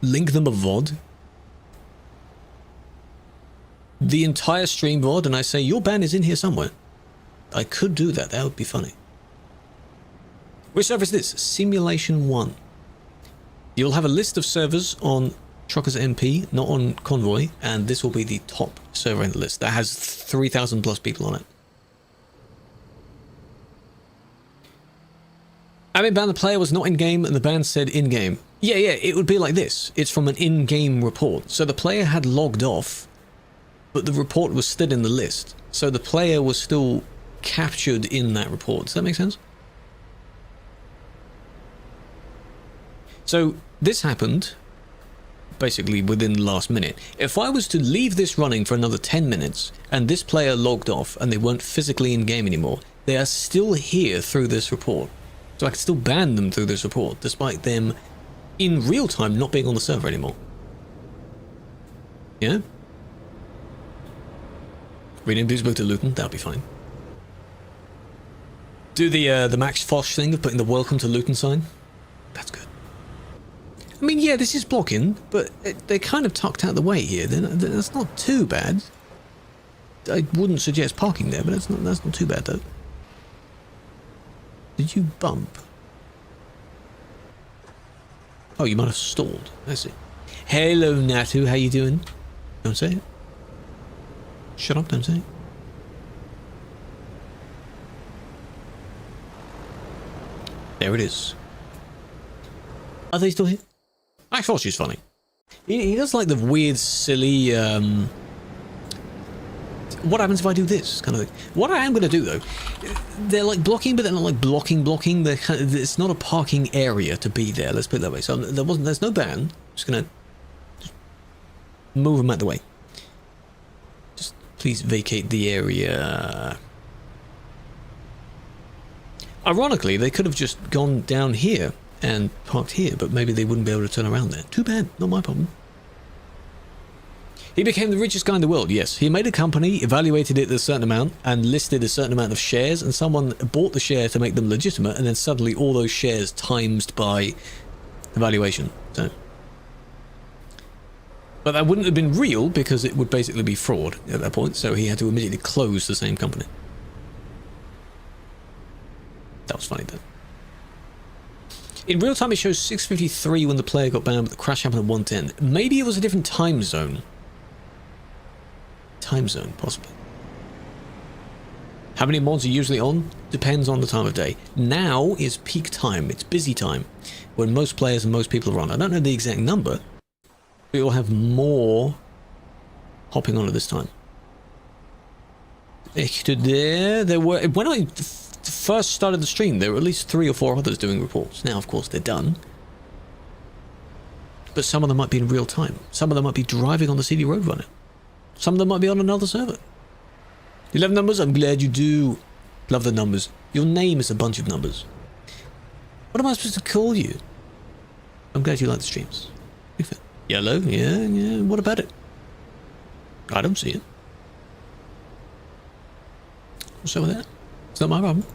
Link them a VOD. The entire stream VOD, and I say, your ban is in here somewhere. I could do that, that would be funny. Which server is this? Simulation 1. You'll have a list of servers on TruckersMP, not on Convoy, and this will be the top server in the list. That has 3,000 plus people on it. Admin ban the player was not in-game and the ban said in-game. Yeah, it would be like this. It's from an in-game report. So the player had logged off, but the report was still in the list. So the player was still captured in that report. Does that make sense? So this happened basically within the last minute. If I was to leave this running for another 10 minutes and this player logged off and they weren't physically in game anymore, they are still here through this report. So I can still ban them through this report, despite them in real time not being on the server anymore. Yeah? Rename Boots to Luton, that'll be fine. Do the Max Fosh thing of putting the welcome to Luton sign. That's good. I mean, yeah, this is blocking, but they're kind of tucked out of the way here. That's not too bad. I wouldn't suggest parking there, but that's not too bad though. Did you bump? Oh, you might have stalled. I see. Hello, Natu. How you doing? Don't say it. Shut up, don't say it. There it is. Are they still here? I thought she's funny. He does like the weird, silly, what happens if I do this kind of thing. What I am going to do though, they're like blocking, but they're not like blocking. They're kind of, it's not a parking area to be there. Let's put it that way. So there's no ban. I'm just going to move them out of the way. Just please vacate the area. Ironically, they could have just gone down here and parked here, but maybe they wouldn't be able to turn around there. Too bad. Not my problem. He became the richest guy in the world, yes. He made a company, evaluated it at a certain amount, and listed a certain amount of shares, and someone bought the share to make them legitimate, and then suddenly all those shares times by the valuation. So. But that wouldn't have been real, because it would basically be fraud at that point, so he had to immediately close the same company. That was funny, though. In real time, it shows 6:53 when the player got banned, but the crash happened at 1:10. Maybe it was a different time zone. Time zone, possibly. How many mods are usually on? Depends on the time of day. Now is peak time. It's busy time, when most players and most people are on. I don't know the exact number, but you'll have more hopping on at this time. There were, when I first started the stream, there were at least 3 or 4 others doing reports. Now, of course, they're done. But some of them might be in real time. Some of them might be driving on the CD Roadrunner. Some of them might be on another server. You love numbers? I'm glad you do. Love the numbers. Your name is a bunch of numbers. What am I supposed to call you? I'm glad you like the streams. Yellow? Yeah. What about it? I don't see it. What's up with that? It's not my problem.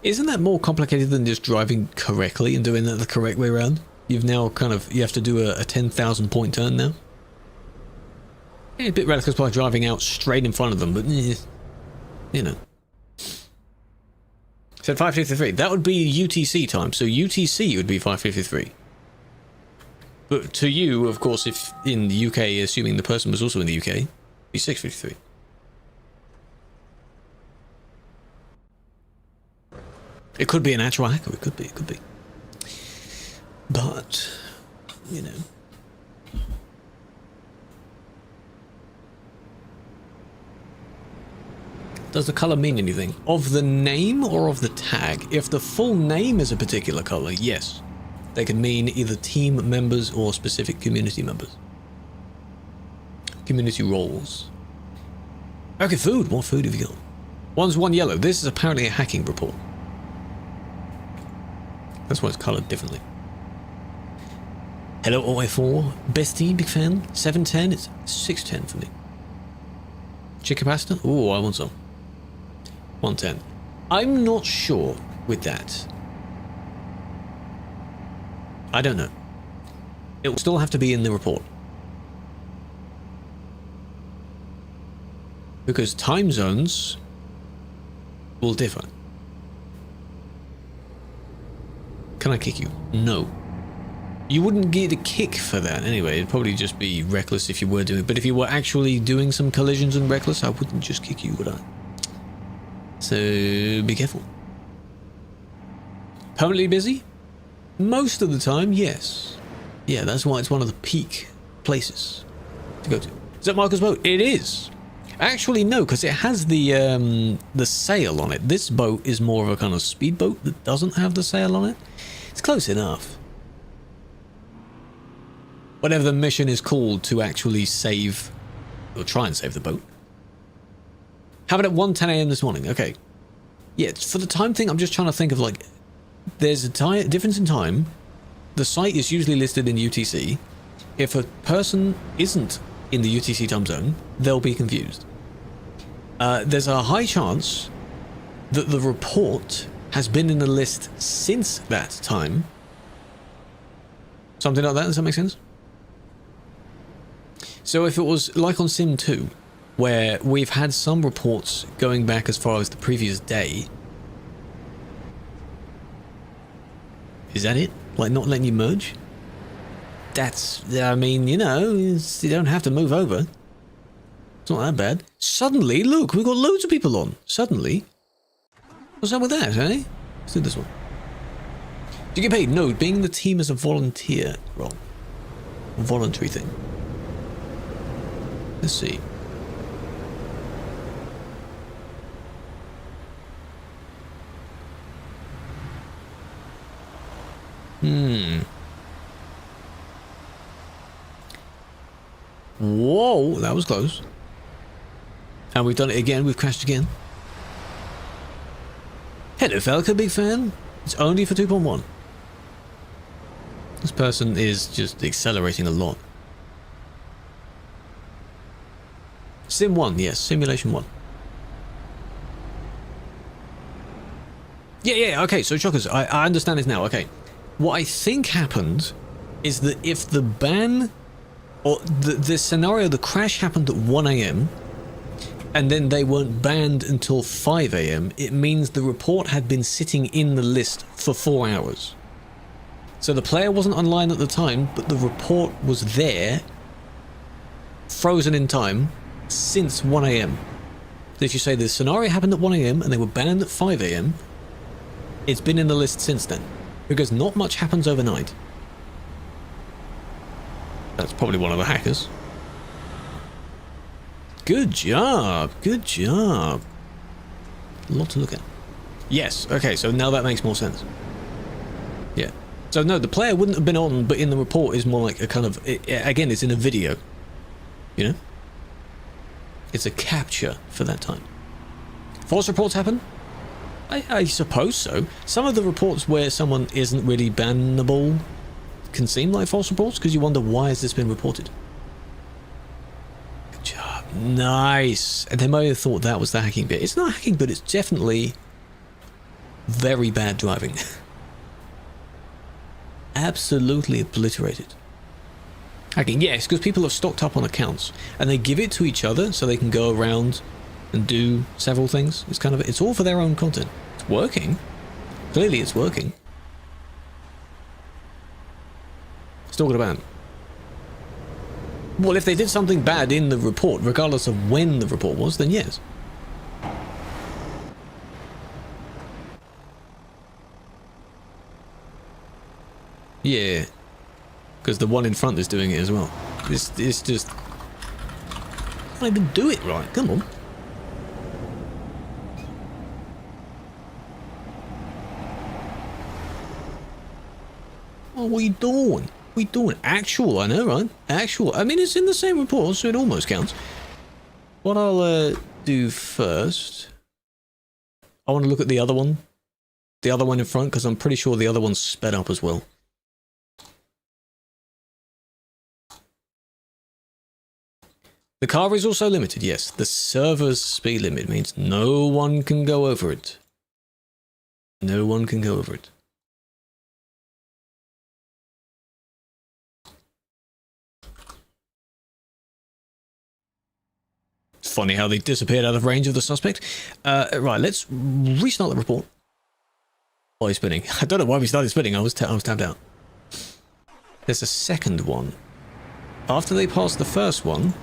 Isn't that more complicated than just driving correctly and doing that the correct way around? You've now kind of, you have to do a 10,000 point turn now. Yeah, a bit reckless by driving out straight in front of them, but you know. Said 5:53. That would be UTC time, so UTC would be 5:53. But to you, of course, if in the UK, assuming the person was also in the UK, it'd be 6:53. It could be an actual hacker. It could be. But, you know. Does the color mean anything? Of the name or of the tag? If the full name is a particular color, yes. They can mean either team members or specific community members. Community roles. Okay, food. What food have you got? One's one yellow. This is apparently a hacking report. That's why it's coloured differently. Hello, OI4. Bestie, big fan. 710. It's 610 for me. Chicken pasta? Oh, I want some. 110. I'm not sure with that. I don't know. It will still have to be in the report. Because time zones will differ. Can I kick you? No. You wouldn't get a kick for that anyway. It'd probably just be reckless if you were doing it. But if you were actually doing some collisions and reckless, I wouldn't just kick you, would I? So be careful. Permanently busy? Most of the time, yes. Yeah, that's why it's one of the peak places to go to. Is that Marco's boat? It is. Actually, no, because it has the sail on it. This boat is more of a kind of speedboat that doesn't have the sail on it. It's close enough. Whatever the mission is called to actually save, or try and save the boat. Happened at 1:10 a.m. this morning. Okay. Yeah, for the time thing, I'm just trying to think of like, there's a difference in time. The site is usually listed in UTC. If a person isn't in the UTC time zone, they'll be confused. There's a high chance that the report has been in the list since that time. Something like that, does that make sense? So if it was like on Sim 2, where we've had some reports going back as far as the previous day. Is that it? Like not letting you merge? That's, I mean, you know, you don't have to move over. It's not that bad. Suddenly, look, we've got loads of people on. Suddenly. What's up with that, eh? Let's do this one. Do you get paid? No, being in the team as a volunteer. Wrong. A voluntary thing. Let's see. Whoa, that was close. And we've done it again, we've crashed again. Hello, Falco, big fan. It's only for 2.1. This person is just accelerating a lot. Sim 1, yes, Simulation 1. Yeah, okay, so Truckers, I understand this now, okay. What I think happened is that if the ban, or the scenario, the crash happened at 1 AM, and then they weren't banned until 5 AM, it means the report had been sitting in the list for 4 hours. So the player wasn't online at the time, but the report was there, frozen in time, since 1 AM. So if you say the scenario happened at 1 AM and they were banned at 5 AM, it's been in the list since then. Because not much happens overnight. That's probably one of the hackers. Good job, good job. A lot to look at. Yes, okay, so now that makes more sense. Yeah. So no, the player wouldn't have been on, but in the report is more like a kind of, again, it's in a video. You know? It's a capture for that time. False reports happen? I suppose so. Some of the reports where someone isn't really bannable can seem like false reports because you wonder why has this been reported. Good job. Nice. And they might have thought that was the hacking bit. It's not hacking, but it's definitely very bad driving. Absolutely obliterated. Hacking, yes, because people have stocked up on accounts and they give it to each other so they can go around and do several things. It's kind of, it's all for their own content. It's working. Clearly it's working. Still got a ban. Well, if they did something bad in the report, regardless of when the report was, then yes. Yeah. Because the one in front is doing it as well. It's just... I can't even do it right. Come on. Oh, what are you doing? What are you doing? Actual, I know, right? Actual. I mean, it's in the same report, so it almost counts. What I'll do first... I want to look at the other one. The other one in front, because I'm pretty sure the other one's sped up as well. The car is also limited, yes. The server's speed limit means no one can go over it. No one can go over it. It's funny how they disappeared out of range of the suspect. Right, let's restart the report. Why is spinning? I don't know why we started spinning. I was tapped out. There's a second one. After they pass the first one,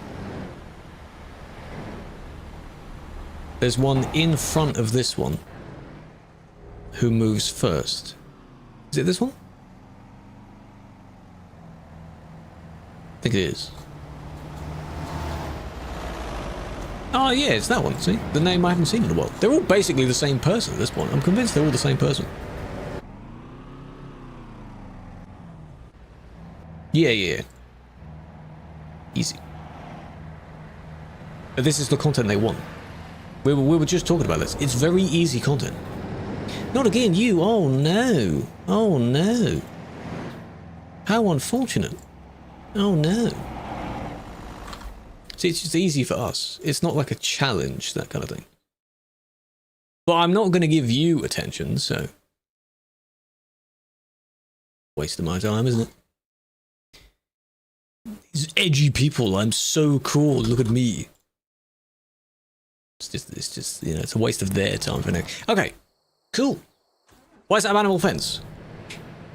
there's one in front of this one who moves first. Is it this one? I think it is. Oh yeah, it's that one, see? The name I haven't seen in a while. They're all basically the same person at this point. I'm convinced they're all the same person. Yeah. Easy. But this is the content they want. We were just talking about this. It's very easy content. Not again, you. Oh no. Oh no. How unfortunate. Oh no. See, it's just easy for us. It's not like a challenge, that kind of thing. But I'm not going to give you attention, so... Waste of my time, isn't it? These edgy people, I'm so cool, look at me. It's just, you know, it's a waste of their time for now. Okay, cool. Why is that an animal fence?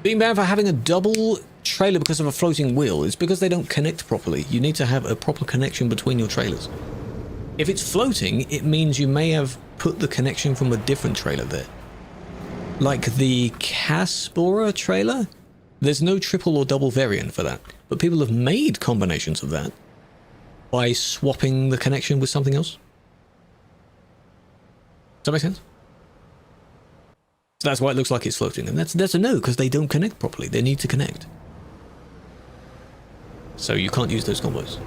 Being banned for having a double trailer because of a floating wheel. It's because they don't connect properly. You need to have a proper connection between your trailers. If it's floating, it means you may have put the connection from a different trailer there. Like the Caspora trailer, there's no triple or double variant for that. But people have made combinations of that by swapping the connection with something else. Does that make sense? So that's why it looks like it's floating. And that's a no, because they don't connect properly. They need to connect. So you can't use those combos.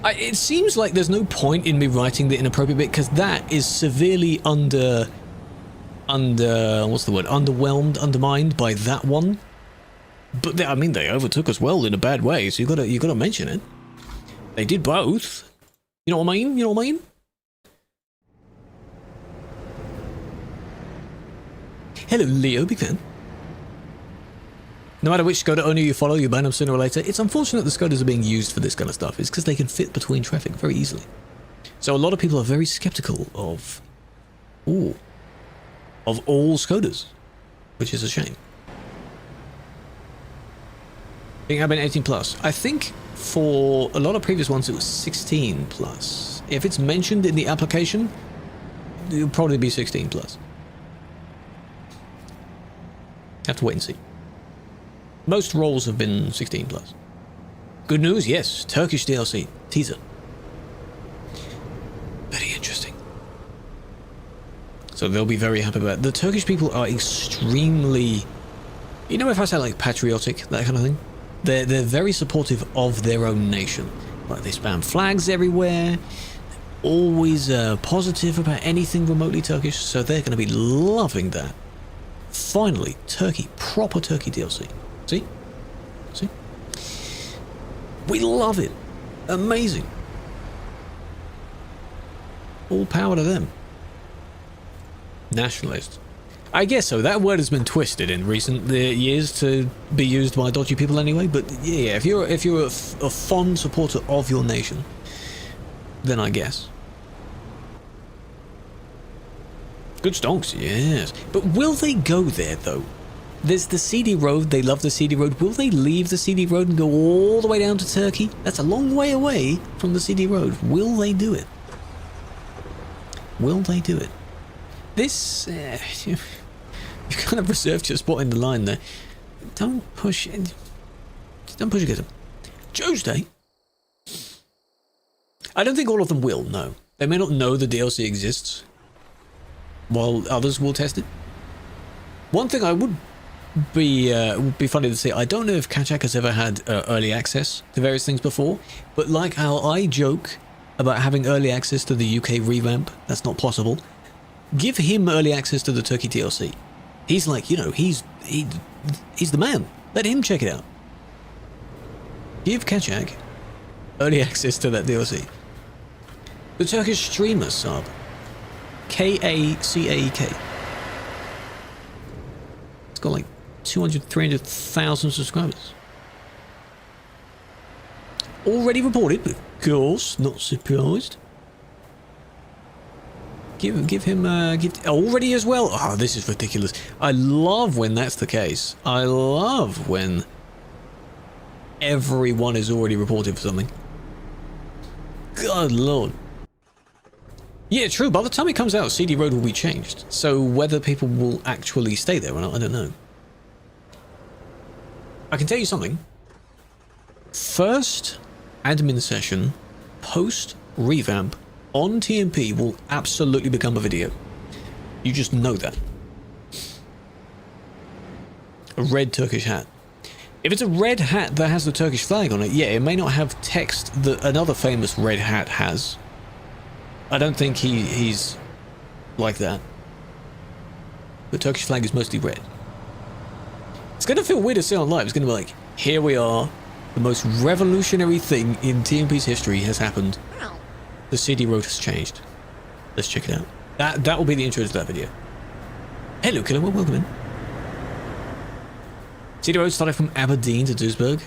It seems like there's no point in me writing the inappropriate bit, because that is severely what's the word? Undermined by that one. But I mean, they overtook us well in a bad way, so you gotta mention it. They did both. You know what I mean? You know what I mean? Hello, Leo, big fan. No matter which Skoda owner you follow, you ban them sooner or later. It's unfortunate the Skodas are being used for this kind of stuff. It's because they can fit between traffic very easily. So a lot of people are very skeptical of all Skodas, which is a shame. I think I've been 18 plus. I think for a lot of previous ones it was 16 plus. If it's mentioned in the application, it'll probably be 16 plus. Have to wait and see. Most roles have been 16 plus. Good news, yes. Turkish DLC. Teaser. Very interesting. So they'll be very happy about it. The Turkish people are extremely... You know, if I say like patriotic, that kind of thing? They're very supportive of their own nation. Like they spam flags everywhere. Always positive about anything remotely Turkish. So they're going to be loving that. Finally, Turkey. Proper Turkey DLC. See? See? We love it. Amazing. All power to them. Nationalist. I guess so. That word has been twisted in recent years to be used by dodgy people anyway. But yeah, if you're a fond supporter of your nation, then I guess. Good stonks, yes. But will they go there though? There's the CD road. They love the CD road. Will they leave the CD road and go all the way down to Turkey? That's a long way away from the CD road. Will they do it? Will they do it? This... you kind of reserved your spot in the line there. Don't push it. Don't push against them. Tuesday? I don't think all of them will, no. They may not know the DLC exists, while others will test it. One thing I would be funny to say, I don't know if Kachak has ever had early access to various things before, but like how I joke about having early access to the UK revamp, that's not possible. Give him early access to the Turkey DLC. He's like, you know, he's the man. Let him check it out. Give Kachak early access to that DLC. The Turkish streamer sub. K-A-C-A-E-K. It's got like 200, 300,000 subscribers. Already reported, but of course, not surprised. Give him already as well. Oh, this is ridiculous. I love when that's the case. I love when everyone is already reported for something. God lord. Yeah, true. By the time it comes out, CD Road will be changed. So whether people will actually stay there or not, I don't know. I can tell you something. First admin session, post revamp, on TMP will absolutely become a video. You just know that. A red Turkish hat. If it's a red hat that has the Turkish flag on it, yeah, it may not have text that another famous red hat has. I don't think he's like that. The Turkish flag is mostly red. It's going to feel weird to see on live. It's going to be like, here we are. The most revolutionary thing in TMP's history has happened. The CD road has changed. Let's check it out. That will be the intro to that video. Hello, Killua. Welcome in. CD road started from Aberdeen to Duisburg.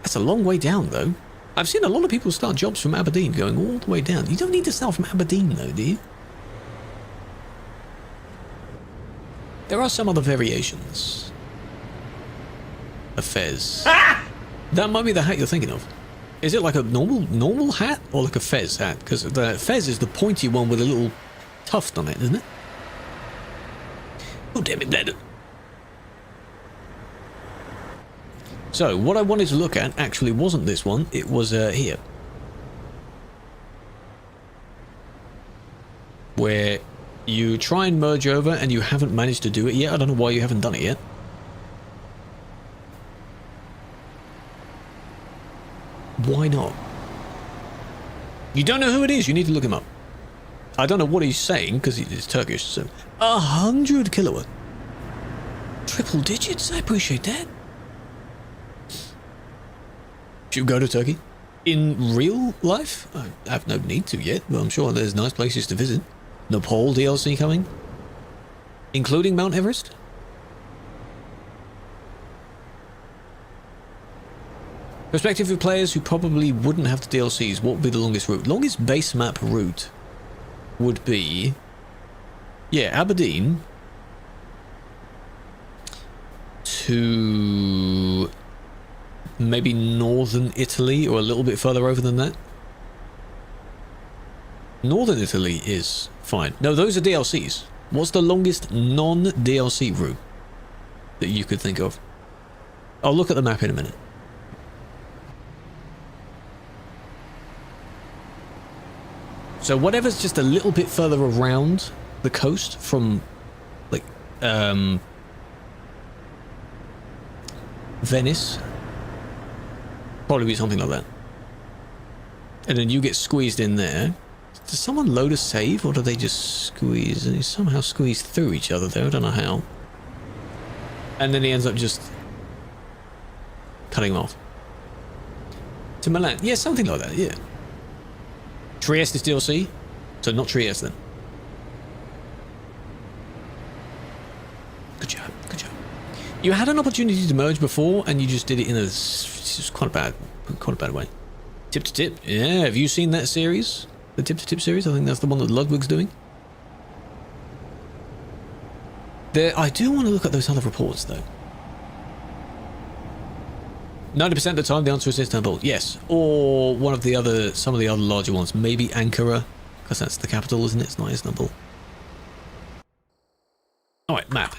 That's a long way down, though. I've seen a lot of people start jobs from Aberdeen going all the way down. You don't need to start from Aberdeen, though, do you? There are some other variations. A fez. Ah! That might be the hat you're thinking of. Is it like a normal hat or like a fez hat? Because the fez is the pointy one with a little tuft on it, isn't it? Oh, damn it, bled. So, what I wanted to look at actually wasn't this one, it was here. Where you try and merge over and you haven't managed to do it yet. I don't know why you haven't done it yet. Why not? You don't know who it is, you need to look him up. I don't know what he's saying, because he's Turkish, so... 100 Killua. Triple digits, I appreciate that. Should we go to Turkey? In real life? I have no need to yet, but I'm sure there's nice places to visit. Nepal DLC coming? Including Mount Everest? Perspective of players who probably wouldn't have the DLCs, what would be the longest route? Longest base map route would be... yeah, Aberdeen to maybe northern Italy or a little bit further over than that. Northern Italy is fine. No, those are DLCs. What's the longest non-DLC route that you could think of? I'll look at the map in a minute. So whatever's just a little bit further around the coast from, like, Venice, probably be something like that. And then you get squeezed in there. Does someone load a save, or do they just squeeze? And somehow squeeze through each other there, I don't know how. And then he ends up just cutting him off. To Milan. Yeah, something like that, yeah. Trieste is DLC, so not Trieste then. Good job, good job. You had an opportunity to merge before, and you just did it in a just quite a bad way. Tip to tip, yeah. Have you seen that series, the Tip to Tip series? I think that's the one that Ludwig's doing. I do want to look at those other reports though. 90% of the time, the answer is Istanbul. Yes, or one of the other, some of the other larger ones. Maybe Ankara, because that's the capital, isn't it? It's not Istanbul. All right, map.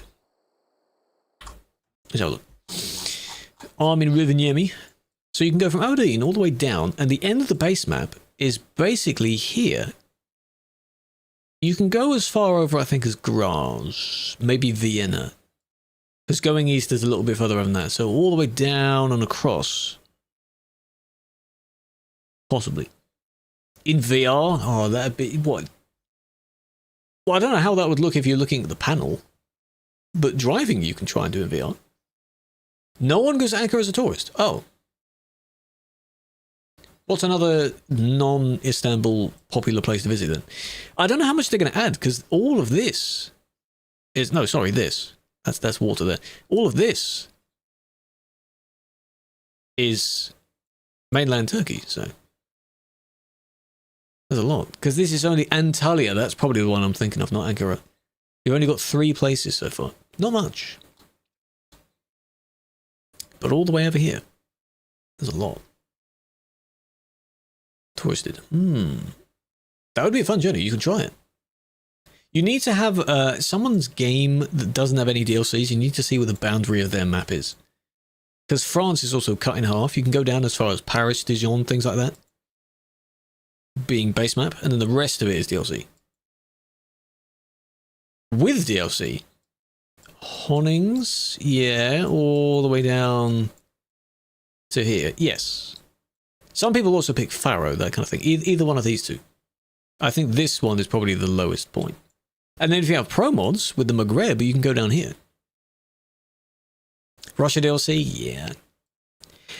Let's have a look. I'm in Rovaniemi, so you can go from Aberdeen all the way down, and the end of the base map is basically here. You can go as far over, I think, as Graz, maybe Vienna. Because going east is a little bit further over than that. So all the way down and across. Possibly. In VR? Oh, that'd be... what? Well, I don't know how that would look if you're looking at the panel. But driving you can try and do in VR. No one goes to Ankara as a tourist. Oh. What's another non-Istanbul popular place to visit then? I don't know how much they're going to add, because all of this is... no, sorry, this. That's water there. All of this is mainland Turkey, so there's a lot. Because this is only Antalya, that's probably the one I'm thinking of, not Ankara. You've only got 3 places so far. Not much. But all the way over here, there's a lot. Touristed. That would be a fun journey, you can try it. You need to have someone's game that doesn't have any DLCs. You need to see where the boundary of their map is. Because France is also cut in half. You can go down as far as Paris, Dijon, things like that. Being base map. And then the rest of it is DLC. With DLC, Honnings, yeah, all the way down to here, yes. Some people also pick Faro, that kind of thing. Either one of these two. I think this one is probably the lowest point. And then if you have pro mods with the Maghreb, you can go down here. Russia DLC, yeah.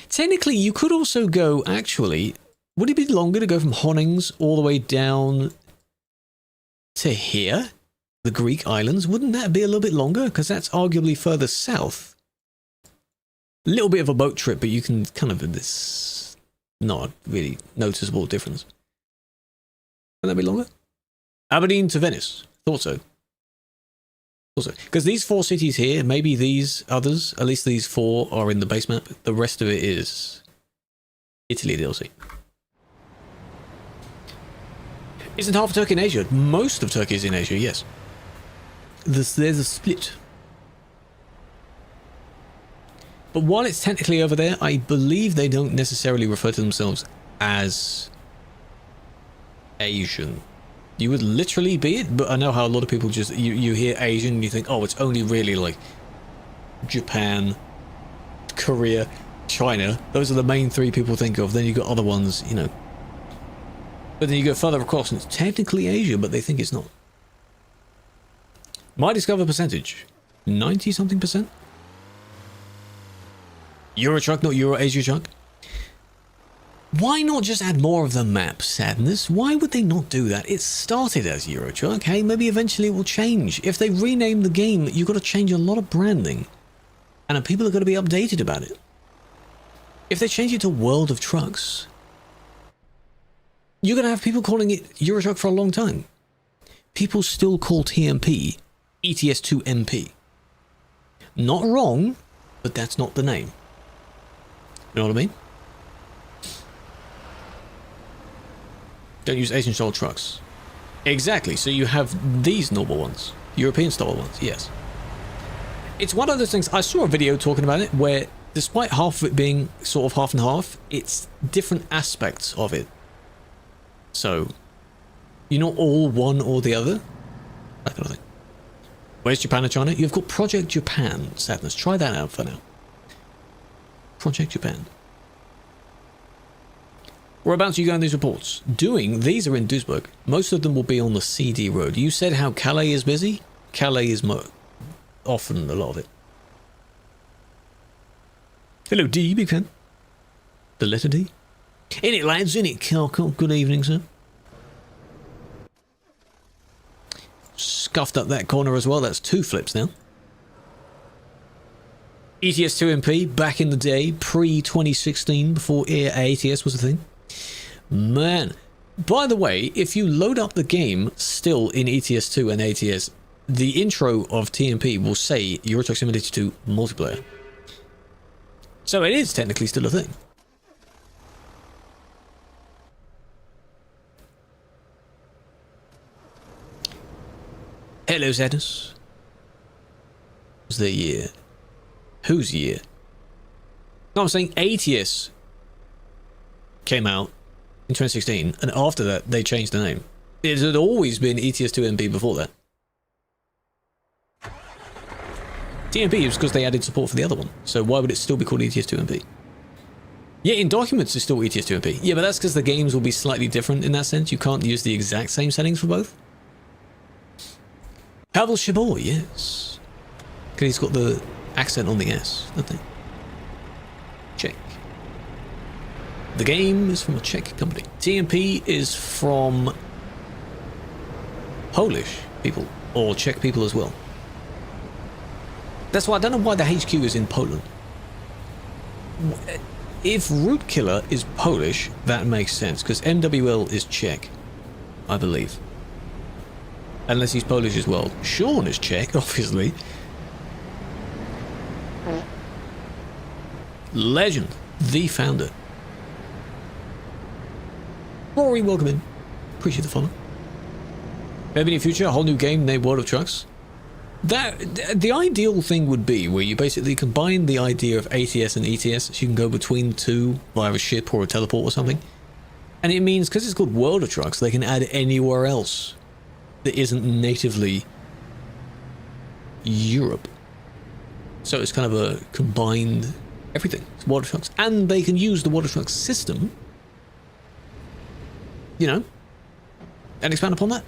Technically, you could also go, actually, would it be longer to go from Honnings all the way down to here? The Greek islands? Wouldn't that be a little bit longer? Because that's arguably further south. A little bit of a boat trip, but you can kind of, this not really noticeable difference. Wouldn't that be longer? Aberdeen to Venice. Thought so. Because these 4 cities here, maybe these others, at least these 4 are in the base map. The rest of it is Italy DLC. Isn't half of Turkey in Asia? Most of Turkey is in Asia, yes. There's a split. But while it's technically over there, I believe they don't necessarily refer to themselves as Asian. You would literally be it, but I know how a lot of people just, you hear Asian and you think, oh, it's only really like Japan, Korea, China. Those are the main 3 people think of. Then you got other ones, you know. But then you go further across and it's technically Asia, but they think it's not. My discover percentage, 90 something percent. Eurotruck, not Euro Asia Truck. Why not just add more of the map, Sadness? Why would they not do that? It started as Eurotruck, hey, maybe eventually it will change. If they rename the game, you've got to change a lot of branding. And people are going to be updated about it. If they change it to World of Trucks, you're going to have people calling it Eurotruck for a long time. People still call TMP ETS2MP. Not wrong, but that's not the name. You know what I mean? Don't use Asian style trucks. Exactly, so you have these normal ones. European style ones, yes. It's one of those things, I saw a video talking about it where despite half of it being sort of half and half, it's different aspects of it. So, you're not all one or the other. That kind of thing. Where's Japan and China? You've got Project Japan, Sadness. Try that out for now. Project Japan. Whereabouts are you going these reports? These are in Duisburg. Most of them will be on the CD road. You said how Calais is busy? Calais is often a lot of it. Hello D, big fan. The letter D. In it, lads, in it, Calcott. Good evening, sir. Scuffed up that corner as well. That's 2 flips now. ETS2MP, back in the day, pre-2016, before ATS was a thing. Man. By the way, if you load up the game still in ETS2 and ATS, the intro of TMP will say Euro Truck Simulator 2 multiplayer. So it is technically still a thing. Hello, Sadness. What's the year? Whose year? No, I'm saying ATS came out in 2016, and after that, they changed the name. It had always been ETS2MP before that. TMP is because they added support for the other one, so why would it still be called ETS2MP? Yeah, in documents it's still ETS2MP. Yeah, but that's because the games will be slightly different in that sense. You can't use the exact same settings for both. Pavel Shabor, yes. Because he's got the accent on the S, don't they? Czech. The game is from a Czech company. TMP is from Polish people, or Czech people as well. That's why I don't know why the HQ is in Poland. If Root Killer is Polish, that makes sense, because MWL is Czech, I believe. Unless he's Polish as well. Sean is Czech, obviously. Legend, the founder. Rory, welcome in. Appreciate the follow. Maybe in the future, a whole new game named World of Trucks. The ideal thing would be where you basically combine the idea of ATS and ETS, so you can go between the two via a ship or a teleport or something. And it means, because it's called World of Trucks, they can add anywhere else that isn't natively Europe. So it's kind of a combined everything. It's water trucks. And they can use the water truck system, you know, and expand upon that.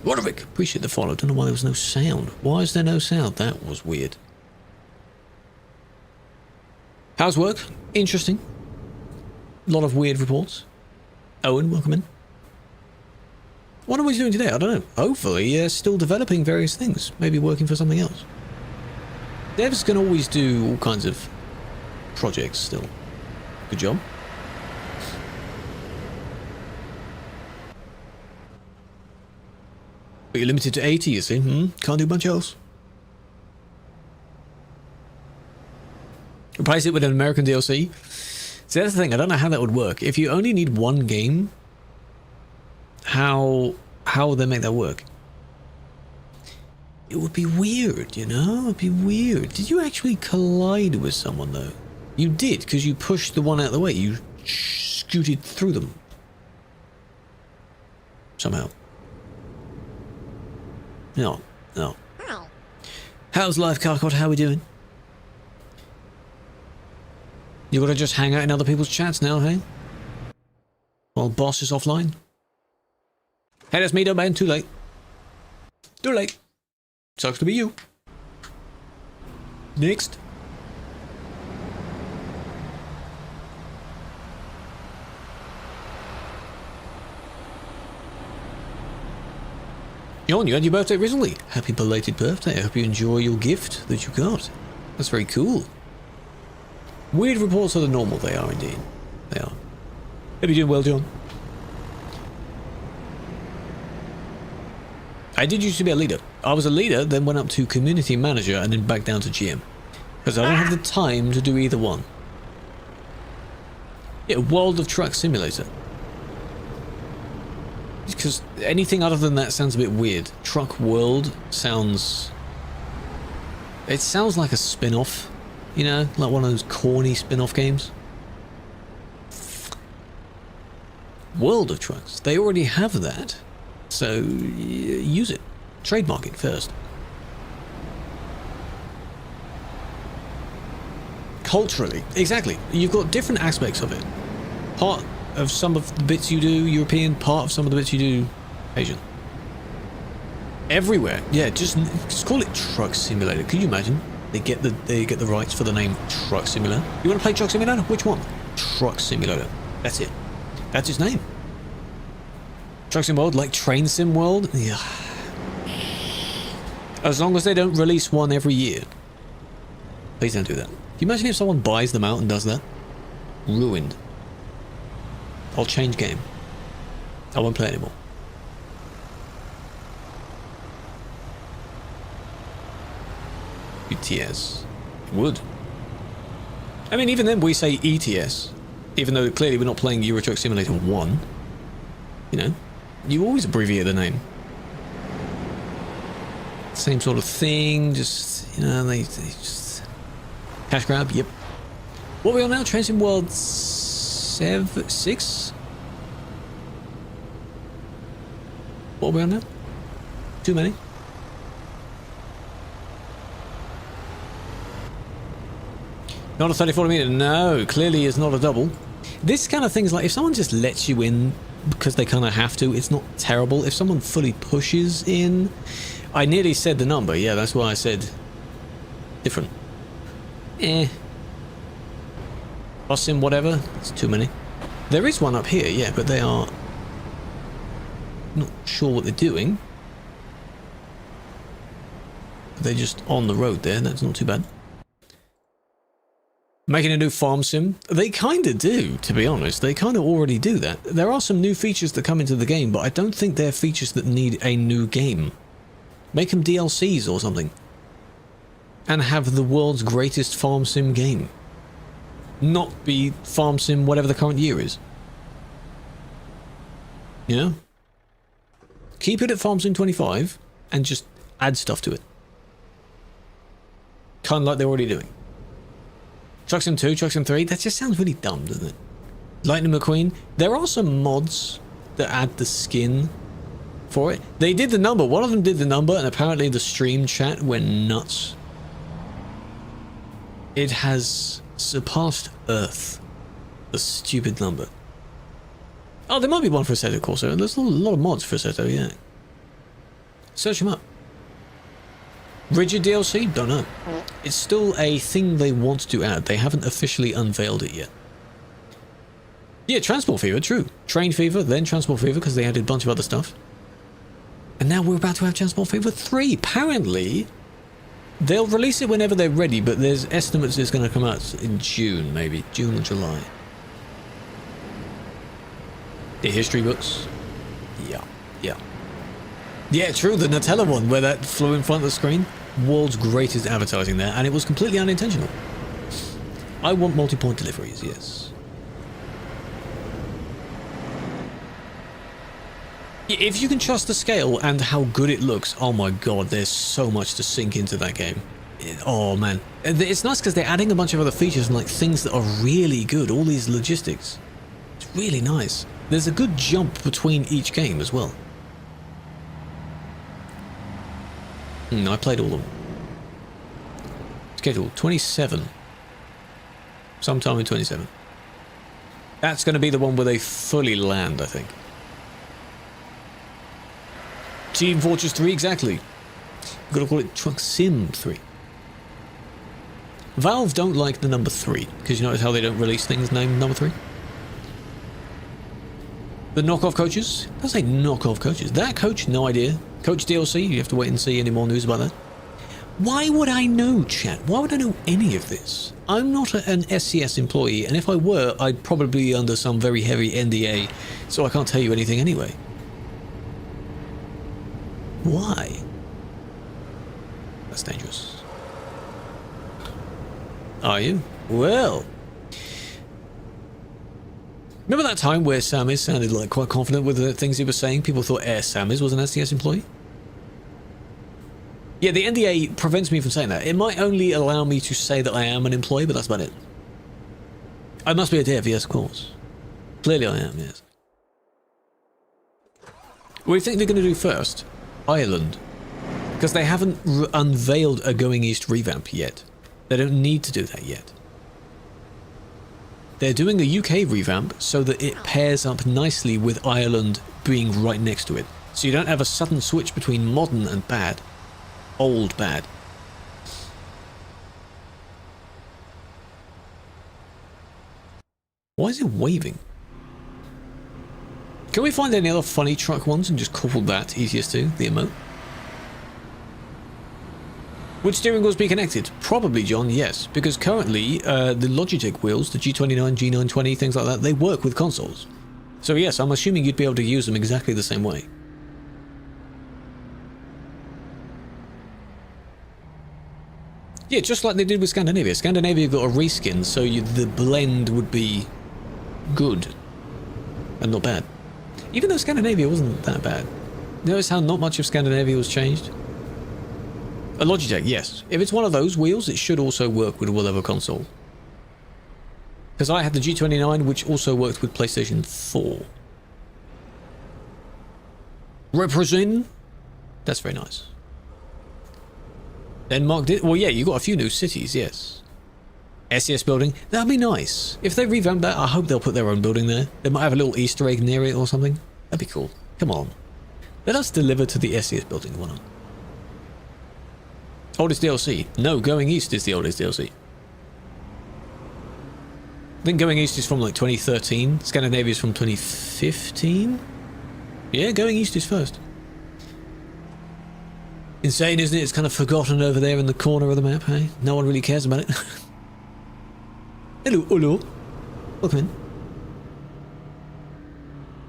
Westerik, appreciate the follow. Don't know why there was no sound. Why is there no sound? That was weird. How's work? Interesting. A lot of weird reports. Owen, welcome in. What are we doing today? I don't know. Hopefully, still developing various things. Maybe working for something else. Devs can always do all kinds of projects still. Good job. But you're limited to 80, you see. Can't do much else. Replace it with an American DLC. See, that's the thing. I don't know how that would work. If you only need one game, how would they make that work? It would be weird, you know? It would be weird. Did you actually collide with someone, though? You did, because you pushed the one out of the way. You scooted through them. Somehow. No. How's life, Carcott? How we doing? You gotta just hang out in other people's chats now, hey? While boss is offline? Hey, that's me, don't man. Too late. Too late. Sucks to be you. Next. Yon, you had your birthday recently. Happy belated birthday. I hope you enjoy your gift that you got. That's very cool. Weird reports are the normal. They are indeed. They are. Hope you're doing well, John. I did used to be a leader. I was a leader, then went up to community manager and then back down to GM. Because I don't have the time to do either one. Yeah, World of Truck Simulator. Because anything other than that sounds a bit weird. Truck World sounds... It sounds like a spin-off. You know, like one of those corny spin-off games. World of Trucks. They already have that. So, use it. Trademark it first. Culturally. Exactly. You've got different aspects of it. Part of some of the bits you do European, part of some of the bits you do Asian. Everywhere. Yeah, just call it Truck Simulator. Could you imagine? They get the rights for the name Truck Simulator. You want to play Truck Simulator? Which one? Truck Simulator. That's it. That's his name. Truck Sim World, like Train Sim World? Yeah. As long as they don't release one every year. Please don't do that. Can you imagine if someone buys them out and does that? Ruined. I'll change game. I won't play anymore. ETS. It would. I mean, even then we say ETS. Even though clearly we're not playing Euro Truck Simulator 1. You know, you always abbreviate the name. Same sort of thing, just, you know, they just... Cash grab, yep. What are we on now? Train Sim World 6? What are we on now? Too many? Not a 34 meter. No, clearly is not a double. This kind of thing's like, if someone just lets you in because they kind of have to, it's not terrible. If someone fully pushes in, I nearly said the number. Yeah, that's why I said different. Boss sim, whatever. It's too many. There is one up here, yeah, but they are not sure what they're doing. They're just on the road there. That's not too bad. Making a new farm sim? They kind of do, to be honest. They kind of already do that. There are some new features that come into the game, but I don't think they're features that need a new game. Make them DLCs or something. And have the world's greatest farm sim game. Not be farm sim whatever the current year is. You know? Keep it at farm sim 25 and just add stuff to it. Kind of like they're already doing. Truck Sim 2, Truck Sim 3, that just sounds really dumb, doesn't it? Lightning McQueen, there are some mods that add the skin for it. They did the number, one of them did the number, and apparently the stream chat went nuts It has surpassed Earth. The stupid number. Oh, there might be one for Assetto Corsa. There's a lot of mods for Assetto, yeah. Search them up. Rigid DLC? Don't know. It's still a thing they want to add. They haven't officially unveiled it yet. Yeah, Transport Fever, true. Train Fever, then Transport Fever, because they added a bunch of other stuff. And now we're about to have Transport Fever 3. Apparently, they'll release it whenever they're ready, but there's estimates it's going to come out in June, maybe. June or July. The history books. Yeah, yeah. Yeah, true, the Nutella one, where that flew in front of the screen. World's greatest advertising there, and it was completely unintentional. I want multi-point deliveries, yes. If you can trust the scale and how good it looks, oh my god, there's so much to sink into that game. Oh man. It's nice because they're adding a bunch of other features and like things that are really good, all these logistics. It's really nice. There's a good jump between each game as well. I played all of them. Schedule 27. Sometime in 27. That's going to be the one where they fully land, I think. Team Fortress 3, exactly. You've got to call it Truck Sim 3. Valve don't like the number 3, because you notice how they don't release things named number 3? The knockoff coaches? That's like knockoff coaches. That coach, no idea. Coach DLC, you have to wait and see any more news about that. Why would I know, chat? Why would I know any of this? I'm not an SCS employee, and if I were, I'd probably be under some very heavy NDA, so I can't tell you anything anyway. Why? That's dangerous. Are you? Well. Remember that time where Samis sounded like quite confident with the things he was saying? People thought Air Samis was an SCS employee? Yeah, the NDA prevents me from saying that. It might only allow me to say that I am an employee, but that's about it. I must be a dev, yes, of course. Clearly I am, yes. What do you think they're going to do first? Ireland. Because they haven't unveiled a Going East revamp yet. They don't need to do that yet. They're doing a UK revamp so that it pairs up nicely with Ireland being right next to it. So you don't have a sudden switch between modern and bad. Old bad. Why is it waving? Can we find any other funny truck ones and just call that ETS2, the emote? Would steering wheels be connected? Probably, John, yes. Because currently, the Logitech wheels, the G29, G920, things like that, they work with consoles. So yes, I'm assuming you'd be able to use them exactly the same way. Yeah, just like they did with Scandinavia. Scandinavia got a reskin, so the blend would be good and not bad. Even though Scandinavia wasn't that bad. Notice how not much of Scandinavia was changed? A Logitech, yes. If it's one of those wheels, it should also work with whatever console. Because I had the G29, which also worked with PlayStation 4. Represent? That's very nice. Denmark did? Well, yeah, you got a few new cities, yes. SES building? That'd be nice. If they revamp that, I hope they'll put their own building there. They might have a little Easter egg near it or something. That'd be cool. Come on. Let us deliver to the SES building, why not? Oldest DLC? No, Going East is the oldest DLC. I think Going East is from like 2013. Scandinavia is from 2015? Yeah, Going East is first. Insane, isn't it? It's kind of forgotten over there in the corner of the map, hey? No one really cares about it. Hello, hello. Welcome in.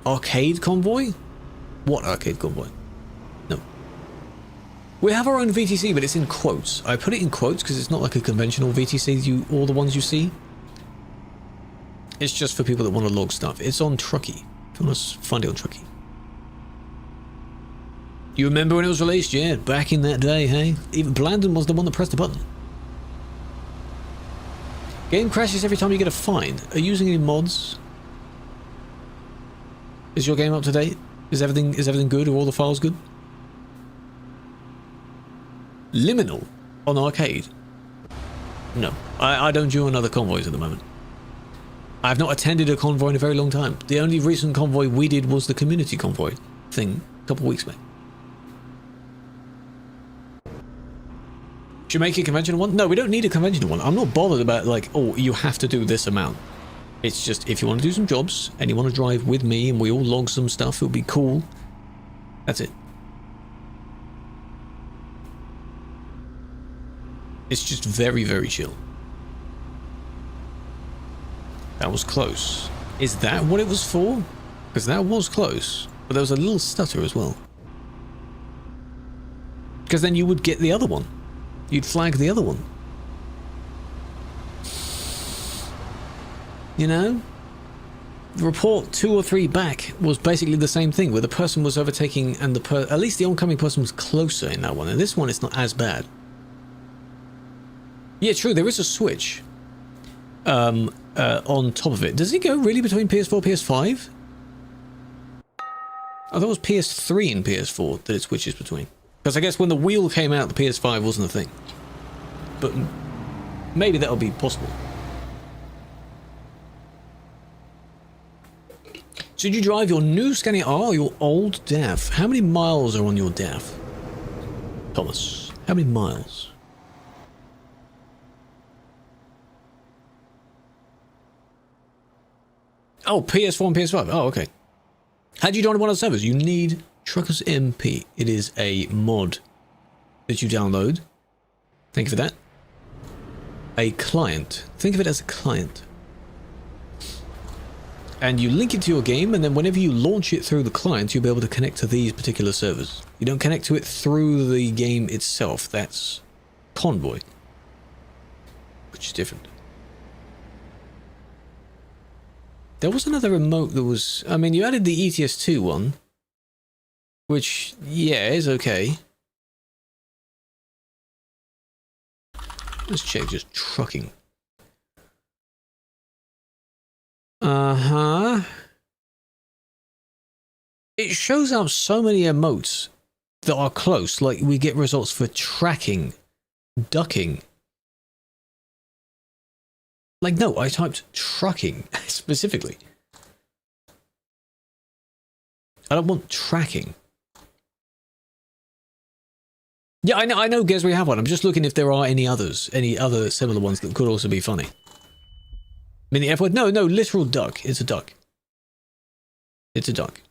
Arcade convoy? What arcade convoy? No. We have our own VTC, but it's in quotes. I put it in quotes because it's not like a conventional VTC, all the ones you see. It's just for people that want to log stuff. It's on TruckersMP. If you want to find it on TruckersMP. You remember when it was released? Yeah, back in that day, hey? Even Blandon was the one that pressed the button. Game crashes every time you get a fine. Are you using any mods? Is your game up to date? Is everything good? Are all the files good? Liminal on arcade. No. I don't do another convoys at the moment. I've not attended a convoy in a very long time. The only recent convoy we did was the community convoy thing a couple of weeks back. Should we make a conventional one? No, we don't need a conventional one. I'm not bothered about like, oh, you have to do this amount. It's just if you want to do some jobs and you want to drive with me and we all log some stuff, it'll be cool. That's it. It's just very, very chill. That was close. Is that what it was for? Because that was close. But there was a little stutter as well. Because then you would get the other one. You'd flag the other one. You know? The report 2 or 3 back was basically the same thing, where the person was overtaking and at least the oncoming person was closer in that one. And this one, it's not as bad. Yeah, true, there is a switch on top of it. Does it go really between PS4 and PS5? Oh, that was PS3 and PS4 that it switches between. Because I guess when the wheel came out, the PS5 wasn't a thing. But maybe that'll be possible. So did you drive your new Scania R or your old DAF? How many miles are on your DAF? Thomas, how many miles? Oh, PS4 and PS5. Oh, okay. How do you join one of the servers? You need TruckersMP. It is a mod that you download. Thank you for that. A client. Think of it as a client. And you link it to your game, and then whenever you launch it through the client, you'll be able to connect to these particular servers. You don't connect to it through the game itself. That's Convoy, which is different. There was another remote that was... I mean, you added the ETS2 one, which, yeah, is okay. Let's check just trucking. Uh-huh. It shows up so many emotes that are close, like we get results for tracking, ducking. Like, no, I typed trucking specifically. I don't want tracking. Yeah, I know, Gez, we have one. I'm just looking if there are any others, any other similar ones that could also be funny. I mean, the F word? No, literal duck. It's a duck. It's a duck.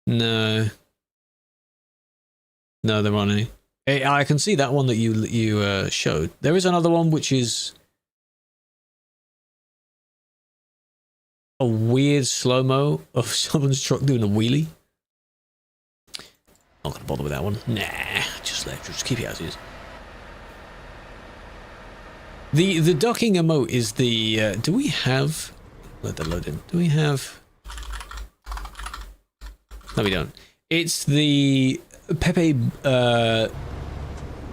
No. No, there aren't any. I can see that one that you showed. There is another one which is a weird slow-mo of someone's truck doing a wheelie. Not gonna bother with that one. Nah, just keep it as is. The ducking emote is the do we have... Let that load in. Do we have... No, we don't. It's the Pepe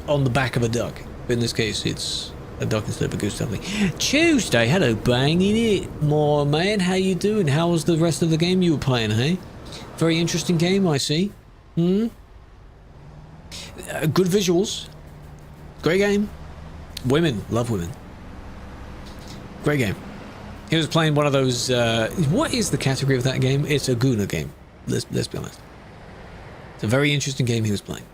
on the back of a duck. But in this case, it's a duck instead of a goose something. Tuesday, hello, banging it, more man. How you doing? How was the rest of the game you were playing, hey? Very interesting game, I see. Good visuals. Great game. Women, love women. Great game. He was playing one of those. What is the category of that game? It's a Guna game. Let's be honest. It's a very interesting game he was playing.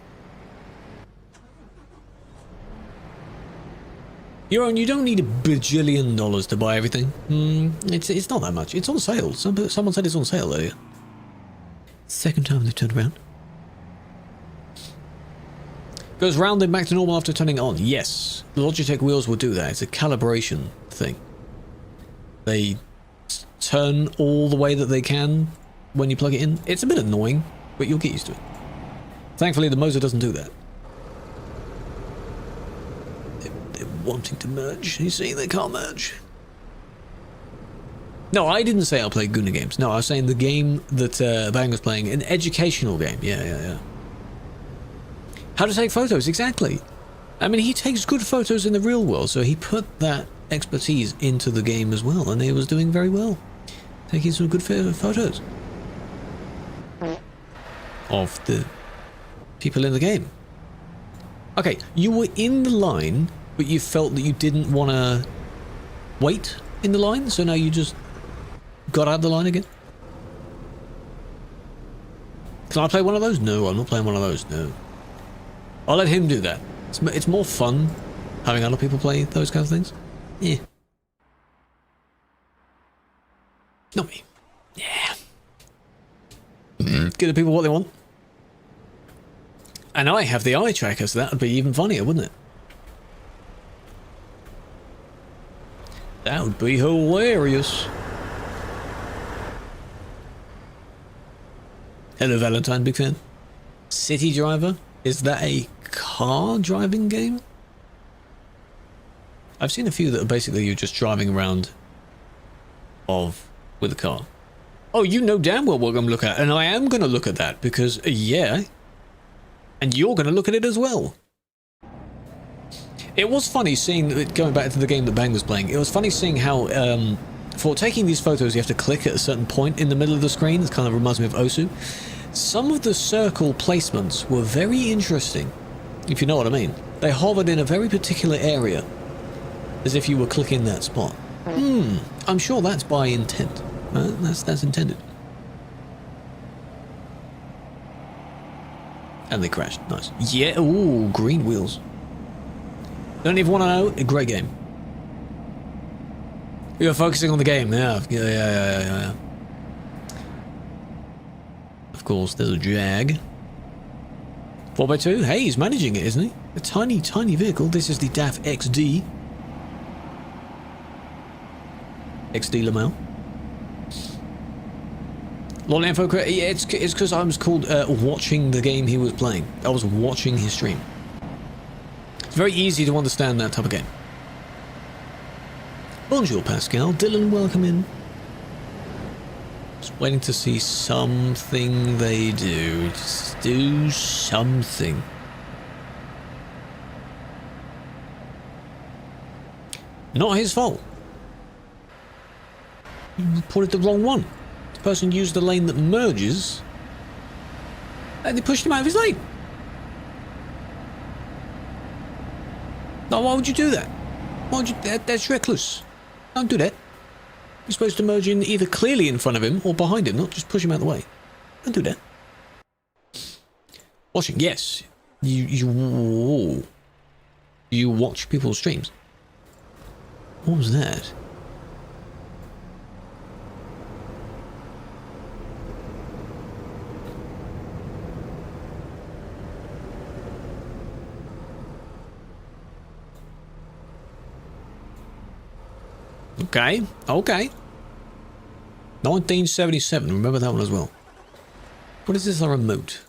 You don't need $1 bajillion to buy everything. It's not that much. It's on sale. Someone said it's on sale earlier. Second time they've turned around. Goes rounding back to normal after turning on. Yes, the Logitech wheels will do that. It's a calibration thing. They turn all the way that they can when you plug it in. It's a bit annoying, but you'll get used to it. Thankfully, the Moser doesn't do that. They're wanting to merge. You see, they can't merge. No, I didn't say I'll play Guna games. No, I was saying the game that Bang was playing, an educational game. Yeah. How to take photos, exactly. I mean, he takes good photos in the real world, so he put that expertise into the game as well, and he was doing very well. Taking some good photos of the people in the game. Okay, you were in the line but you felt that you didn't want to wait in the line, so now you just got out of the line again? Can I play one of those? No, I'm not playing one of those, no. I'll let him do that. It's more fun having other people play those kinds of things. Yeah. Not me. Yeah. Give the people what they want. And I have the eye tracker, so that would be even funnier, wouldn't it? That would be hilarious. Hello, Valentine, big fan. City Driver? Is that a car driving game? I've seen a few that are basically you're just driving around with a car. Oh, you know damn well what I'm going to look at, and I am going to look at that because, yeah, and you're going to look at it as well. It was funny seeing, going back to the game that Bang was playing, it was funny seeing how, for taking these photos, you have to click at a certain point in the middle of the screen. It kind of reminds me of Osu. Some of the circle placements were very interesting, if you know what I mean. They hovered in a very particular area, as if you were clicking that spot. I'm sure that's by intent. That's intended. And they crashed. Nice. Yeah, ooh, green wheels. Don't even want to know. A great game. You're focusing on the game. Yeah. Of course, there's a Jag. 4x2. Hey, he's managing it, isn't he? A tiny, tiny vehicle. This is the DAF XD. XD Lamau. Lol info. Yeah, it's because I was called watching the game he was playing. I was watching his stream. It's very easy to understand that type of game. Bonjour, Pascal. Dylan, welcome in. Just waiting to see something they do. Just do something. Not his fault. You put it the wrong one. The person used the lane that merges, and they pushed him out of his lane. Now, why would you do that? Why would you? That's reckless. Don't do that. You're supposed to merge in either clearly in front of him or behind him, not just push him out of the way. Don't do that. Watching, yes. You watch people's streams. What was that? Okay. 1977, remember that one as well. What is this, a remote?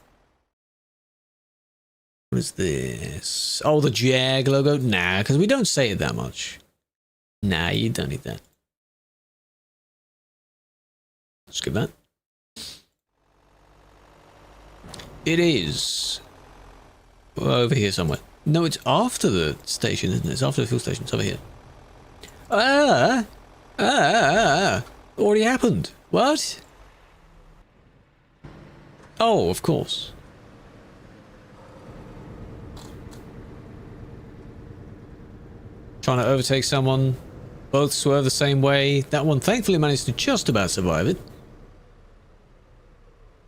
What is this? Oh, the Jag logo? Nah, because we don't say it that much. Nah, you don't need that. Skip that. It is over here somewhere. No, it's after the station, isn't it? It's after the fuel station. It's over here. Already happened. What? Oh, of course. Trying to overtake someone. Both swerve the same way. That one thankfully managed to just about survive it.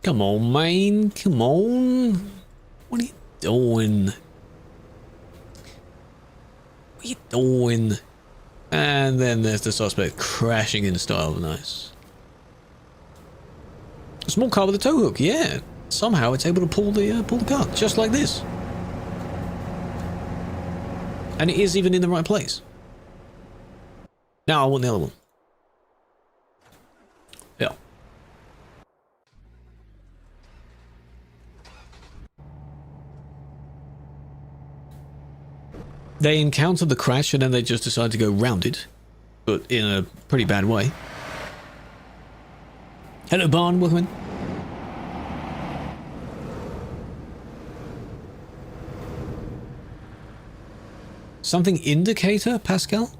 Come on, man. Come on. What are you doing? What are you doing? And then there's the suspect crashing in style. Nice. A small car with a tow hook. Yeah. Somehow it's able to pull the car just like this. And it is even in the right place. Now I want the other one. Yeah. They encountered the crash and then they just decided to go round it, but in a pretty bad way. Hello, Barn, welcome in. Something indicator, Pascal?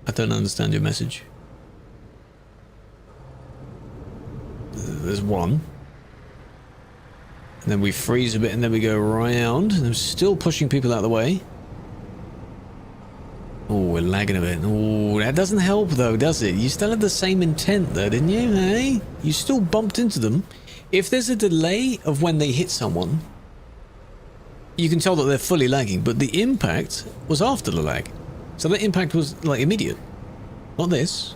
I don't understand your message. There's one. And then we freeze a bit and then we go around. And I'm still pushing people out of the way. Oh, we're lagging a bit. Oh, that doesn't help though, does it? You still had the same intent though, didn't you, hey? You still bumped into them. If there's a delay of when they hit someone, you can tell that they're fully lagging, but the impact was after the lag. So the impact was like immediate. Not this.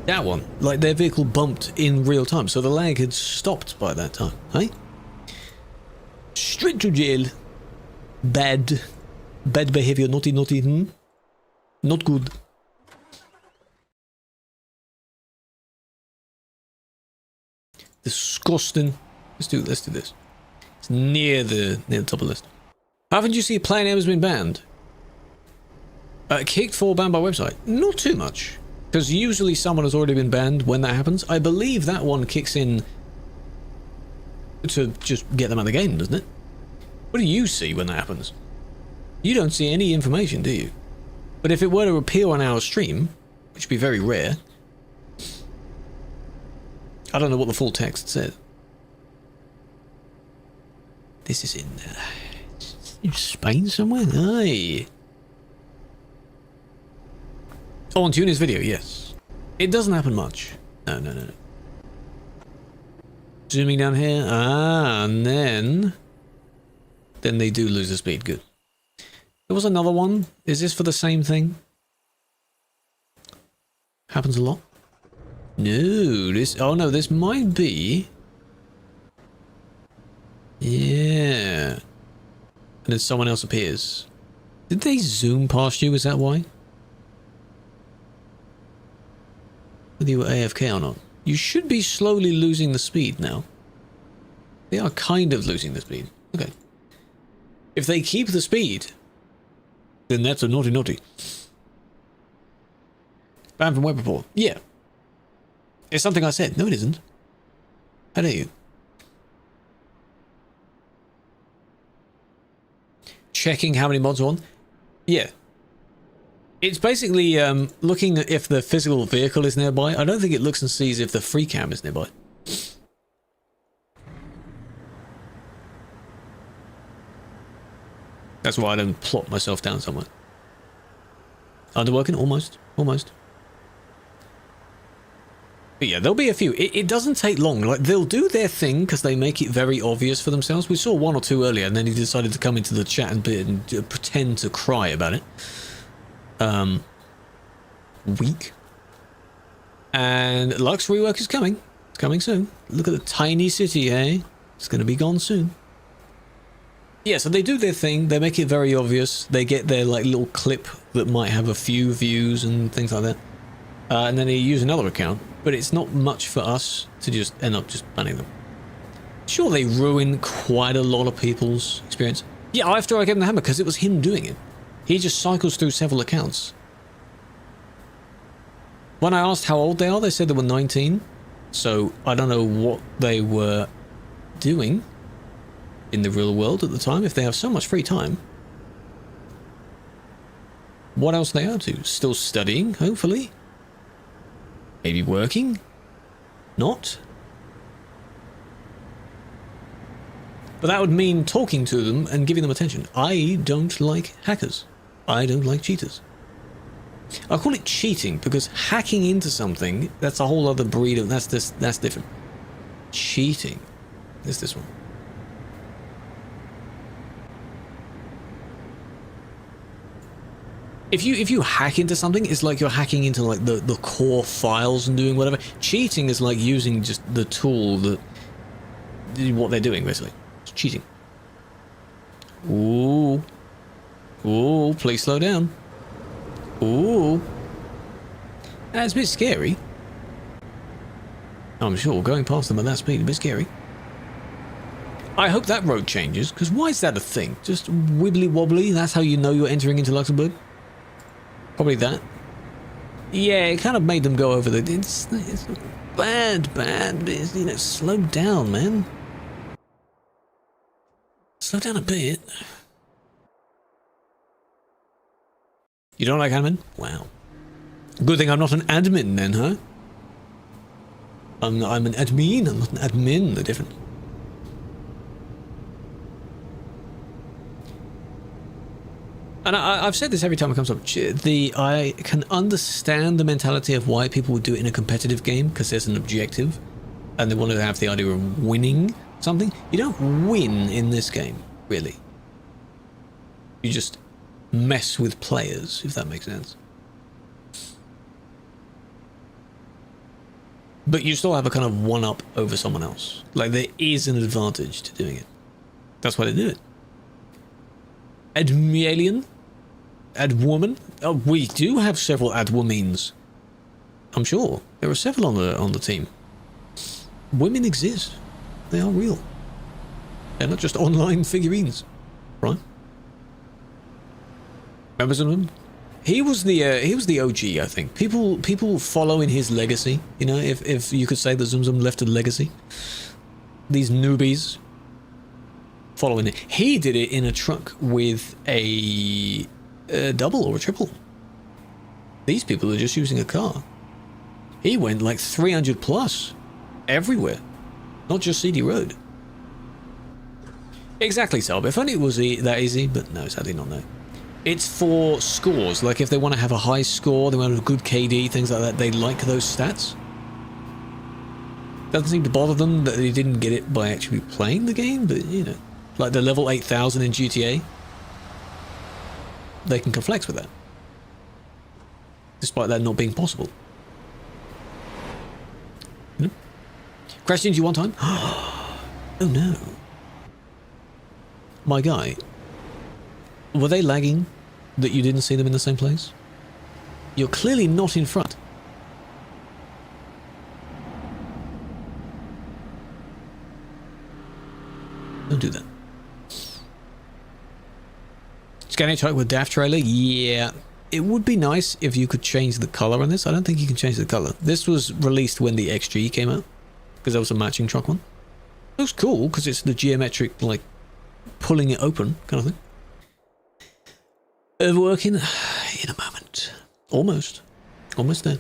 That one. Like their vehicle bumped in real time, so the lag had stopped by that time, hey? Straight to jail. Bad. Bad behavior, naughty, not good. Disgusting. Let's do this. It's near the top of the list. Haven't you seen a player name has been banned? Kicked for banned by website? Not too much. Because usually someone has already been banned when that happens. I believe that one kicks in to just get them out of the game, doesn't it? What do you see when that happens? You don't see any information, do you? But if it were to appear on our stream, which would be very rare, I don't know what the full text says. This is in Spain somewhere? Aye. Oh, on Tuner's video, yes. It doesn't happen much. No. Zooming down here. Ah, and then they do lose the speed. Good. There was another one. Is this for the same thing? Happens a lot. No, this might be. Yeah. And then someone else appears. Did they zoom past you? Is that why? Whether you were AFK or not. You should be slowly losing the speed now. They are kind of losing the speed. Okay. If they keep the speed, then that's a naughty. Banned from web report. Yeah. It's something I said. No, it isn't. How dare you? Checking how many mods are on? Yeah. It's basically looking at if the physical vehicle is nearby. I don't think it looks and sees if the free cam is nearby. That's why I don't plot myself down somewhere. Underworking? Almost. But yeah, there'll be a few. It doesn't take long. Like, they'll do their thing because they make it very obvious for themselves. We saw one or two earlier, and then he decided to come into the chat and pretend to cry about it. Weak. And Lux rework is coming. It's coming soon. Look at the tiny city, eh? It's going to be gone soon. Yeah, so they do their thing. They make it very obvious. They get their like little clip that might have a few views and things like that. And then they use another account. But it's not much for us to just end up just banning them. Sure, they ruin quite a lot of people's experience. Yeah, after I gave him the hammer, because it was him doing it. He just cycles through several accounts. When I asked how old they are, they said they were 19. So I don't know what they were doing in the real world at the time. If they have so much free time. What else are they up to? Still studying, hopefully. Maybe working? Not? But that would mean talking to them and giving them attention. I don't like hackers. I don't like cheaters. I call it cheating because hacking into something, that's a whole other breed of... That's different. Cheating. There's this one. If you hack into something, it's like you're hacking into like the core files and doing whatever. Cheating is like using just the tool that what they're doing basically. It's cheating. Ooh. Ooh, please slow down. Ooh. That's a bit scary. I'm sure going past them at that speed is a bit scary. I hope that road changes, because why is that a thing? Just wibbly wobbly, that's how you know you're entering into Luxembourg? Probably that. Yeah, it kind of made them go over the... It's bad. It's, you know, slow down, man. Slow down a bit. You don't like admin? Wow. Good thing I'm not an admin then, huh? I'm an admin, I'm not an admin, they're different. And I've said this every time it comes up. I can understand the mentality of why people would do it in a competitive game, because there's an objective and they want to have the idea of winning something. You don't win in this game, really. You just mess with players, if that makes sense. But you still have a kind of one-up over someone else. Like, there is an advantage to doing it. That's why they do it. Admalian? Adwoman? Oh, we do have several Adwomines. I'm sure. There are several on the team. Women exist. They are real. They're not just online figurines. Right? Remember some of them? He was the OG, I think. People follow in his legacy. You know, if you could say that Zum left a legacy. These newbies following it. He did it in a truck with a double or a triple. These people are just using a car. He went like 300 plus everywhere, not just CD Road. Exactly, Sab. If only it was that easy, but no, sadly not. No. It's for scores. Like if they want to have a high score, they want to have a good KD, things like that. They like those stats. Doesn't seem to bother them that they didn't get it by actually playing the game, but you know, like the level 8,000 in GTA, they can flex with that, despite that not being possible. You know? Crashed into you one time. Oh no, my guy. Were they lagging that you didn't see them in the same place? You're clearly not in front. Don't do that. Scanning truck with DAF trailer? Yeah. It would be nice if you could change the color on this. I don't think you can change the color. This was released when the XG came out, because there was a matching truck one. It looks cool because it's the geometric, like, pulling it open kind of thing. Overworking in a moment. Almost. Almost there.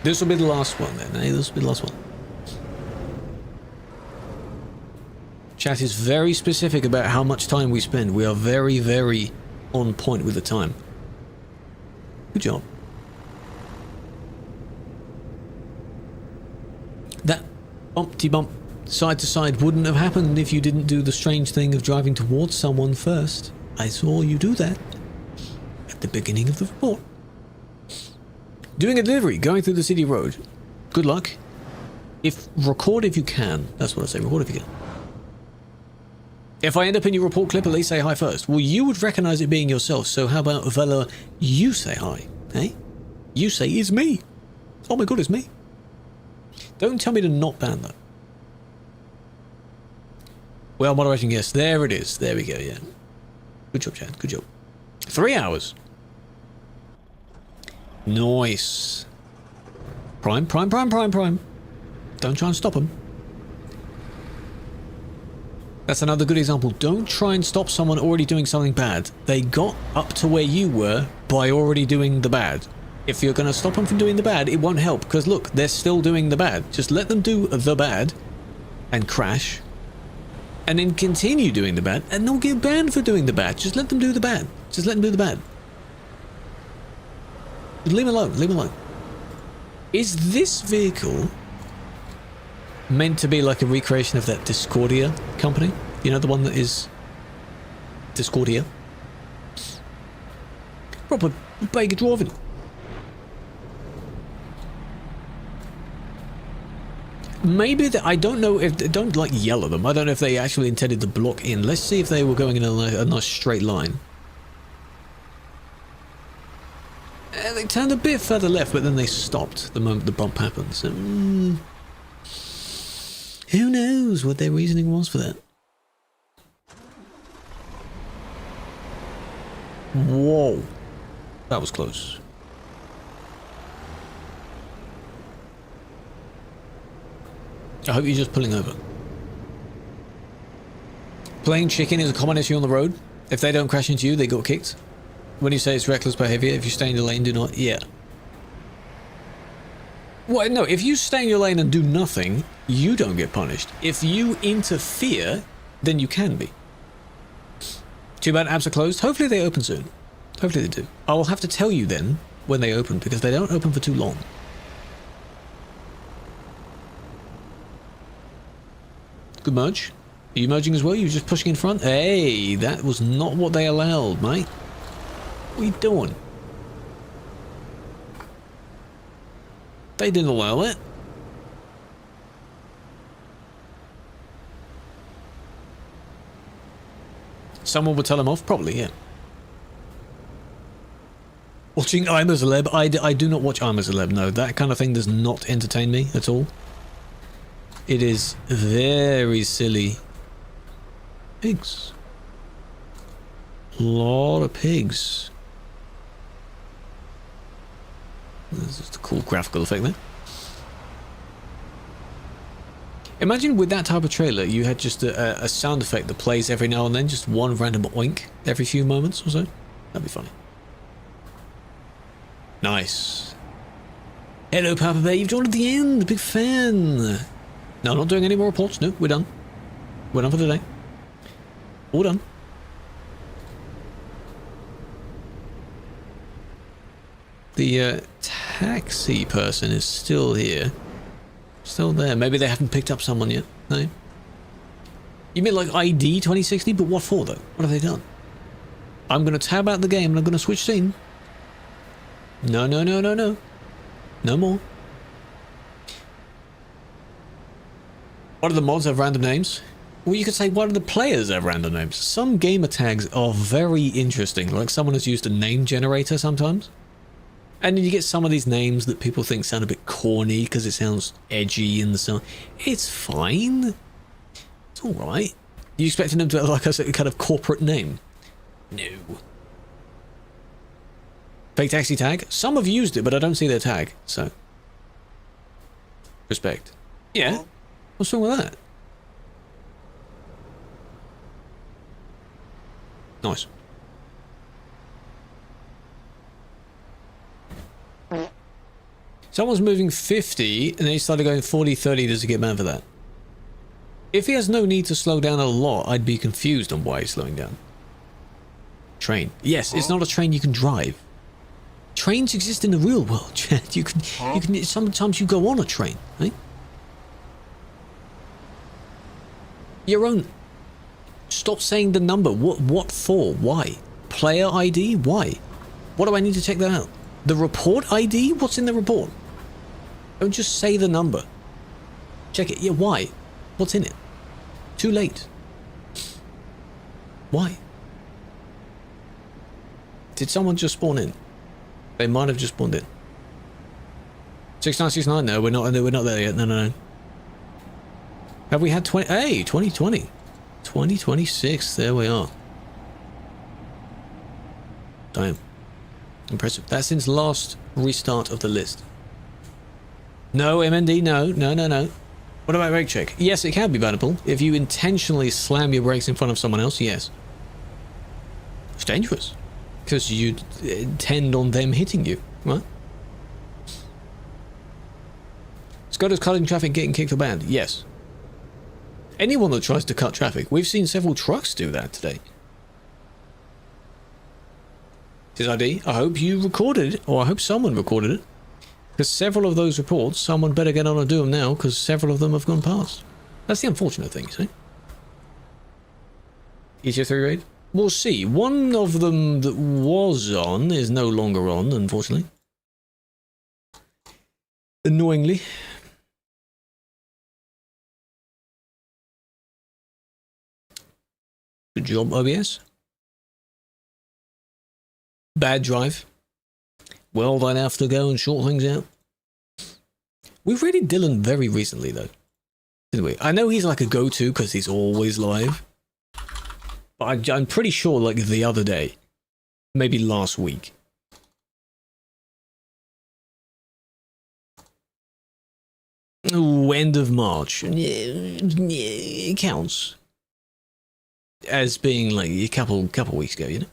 This will be the last one then, eh? This will be the last one. Chat is very specific about how much time we spend. We are very, very on point with the time. Good job. That bumpty bump side to side wouldn't have happened if you didn't do the strange thing of driving towards someone first. I saw you do that at the beginning of the report. Doing a delivery, going through the city road. Good luck. Record if you can. That's what I say, record if you can. If I end up in your report clip, at least say hi first. Well, you would recognize it being yourself, so how about Vela, you say hi, eh? You say, it's me. Oh my god, it's me. Don't tell me to not ban that. Well, moderation, yes, there it is. There we go, yeah. Good job, Chad. Good job. 3 hours. Nice. Prime. Don't try and stop him. That's another good example. Don't try and stop someone already doing something bad. They got up to where you were by already doing the bad. If you're going to stop them from doing the bad, it won't help. Because look, they're still doing the bad. Just let them do the bad and crash. And then continue doing the bad, and they'll get banned for doing the bad. Just let them do the bad. Just let them do the bad. Leave them alone. Leave them alone. Is this vehicle meant to be like a recreation of that Discordia company? You know, the one that is Discordia? Proper bag driving. Maybe I don't know if don't like yell at them. I don't know if they actually intended to block in. Let's see if they were going in a nice straight line. They turned a bit further left, but then they stopped the moment the bump happened. So, who knows what their reasoning was for that? Whoa, that was close. I hope you're just pulling over. Playing chicken is a common issue on the road. If they don't crash into you, they got kicked. When you say it's reckless behavior, if you stay in your lane, do not. Yeah. Well, no, if you stay in your lane and do nothing, you don't get punished. If you interfere, then you can be. Too bad apps are closed. Hopefully they open soon. Hopefully they do. I will have to tell you then when they open, because they don't open for too long. Good merge. Are you merging as well? You were just pushing in front? Hey, that was not what they allowed, mate. What are you doing? They didn't allow it. Someone would tell him off? Probably, yeah. Watching I'm a Celeb? I do not watch I'm a Celeb, no. That kind of thing does not entertain me at all. It is very silly. Pigs. A lot of pigs. That's just a cool graphical effect there. Imagine with that type of trailer, you had just a sound effect that plays every now and then, just one random oink every few moments or so. That'd be funny. Nice. Hello, Papa Bear. You've joined at the end. Big fan. No, I'm not doing any more reports. No, we're done. We're done for today. All done. The taxi person is still here. Still there. Maybe they haven't picked up someone yet. No. You mean like ID 2060? But what for, though? What have they done? I'm going to tab out the game and I'm going to switch scene. No, no, no, no, no. No more. Why do the mods have random names? Well, you could say, why do the players have random names? Some gamer tags are very interesting. Like someone has used a name generator sometimes. And then you get some of these names that people think sound a bit corny because it sounds edgy and so on. It's fine. It's alright. You expecting them to have like a kind of corporate name? No. Fake taxi tag? Some have used it, but I don't see their tag, so. Respect. Yeah. What's wrong with that? Nice. Someone's moving 50 and they started going 40, 30. Does he get mad for that? If he has no need to slow down a lot, I'd be confused on why he's slowing down. Train. Yes, it's not a train you can drive. Trains exist in the real world, Chad. You can sometimes you go on a train, right? Your own. Stop saying the number. What for? Why? Player ID? Why? What do I need to check that out? The report ID? What's in the report? Don't just say the number. Check it. Yeah, why? What's in it? Too late. Why? Did someone just spawn in? They might have just spawned in. 6969? No, we're not there yet. No, no, no. Have we had 20? Hey, 2020. 2026. There we are. Damn. Impressive. That's since last restart of the list. No, MND, no, no, no, no. What about brake check? Yes, it can be bannable. If you intentionally slam your brakes in front of someone else, yes. It's dangerous. Because you intend on them hitting you, right? Scotta's cutting traffic, getting kicked or banned? Yes. Anyone that tries to cut traffic. We've seen several trucks do that today. His ID, I hope you recorded it, or I hope someone recorded it. Because several of those reports, someone better get on and do them now, because several of them have gone past. That's the unfortunate thing, you see. ETO 3 raid? We'll see. One of them that was on is no longer on, unfortunately. Annoyingly. Good job, OBS. Bad drive. Well, they'd have to go and sort things out. We've raided Dylan very recently, though. Didn't we? I know he's like a go-to because he's always live. But I'm pretty sure like the other day. Maybe last week. Ooh, end of March. It counts. As being like a couple weeks ago, you know?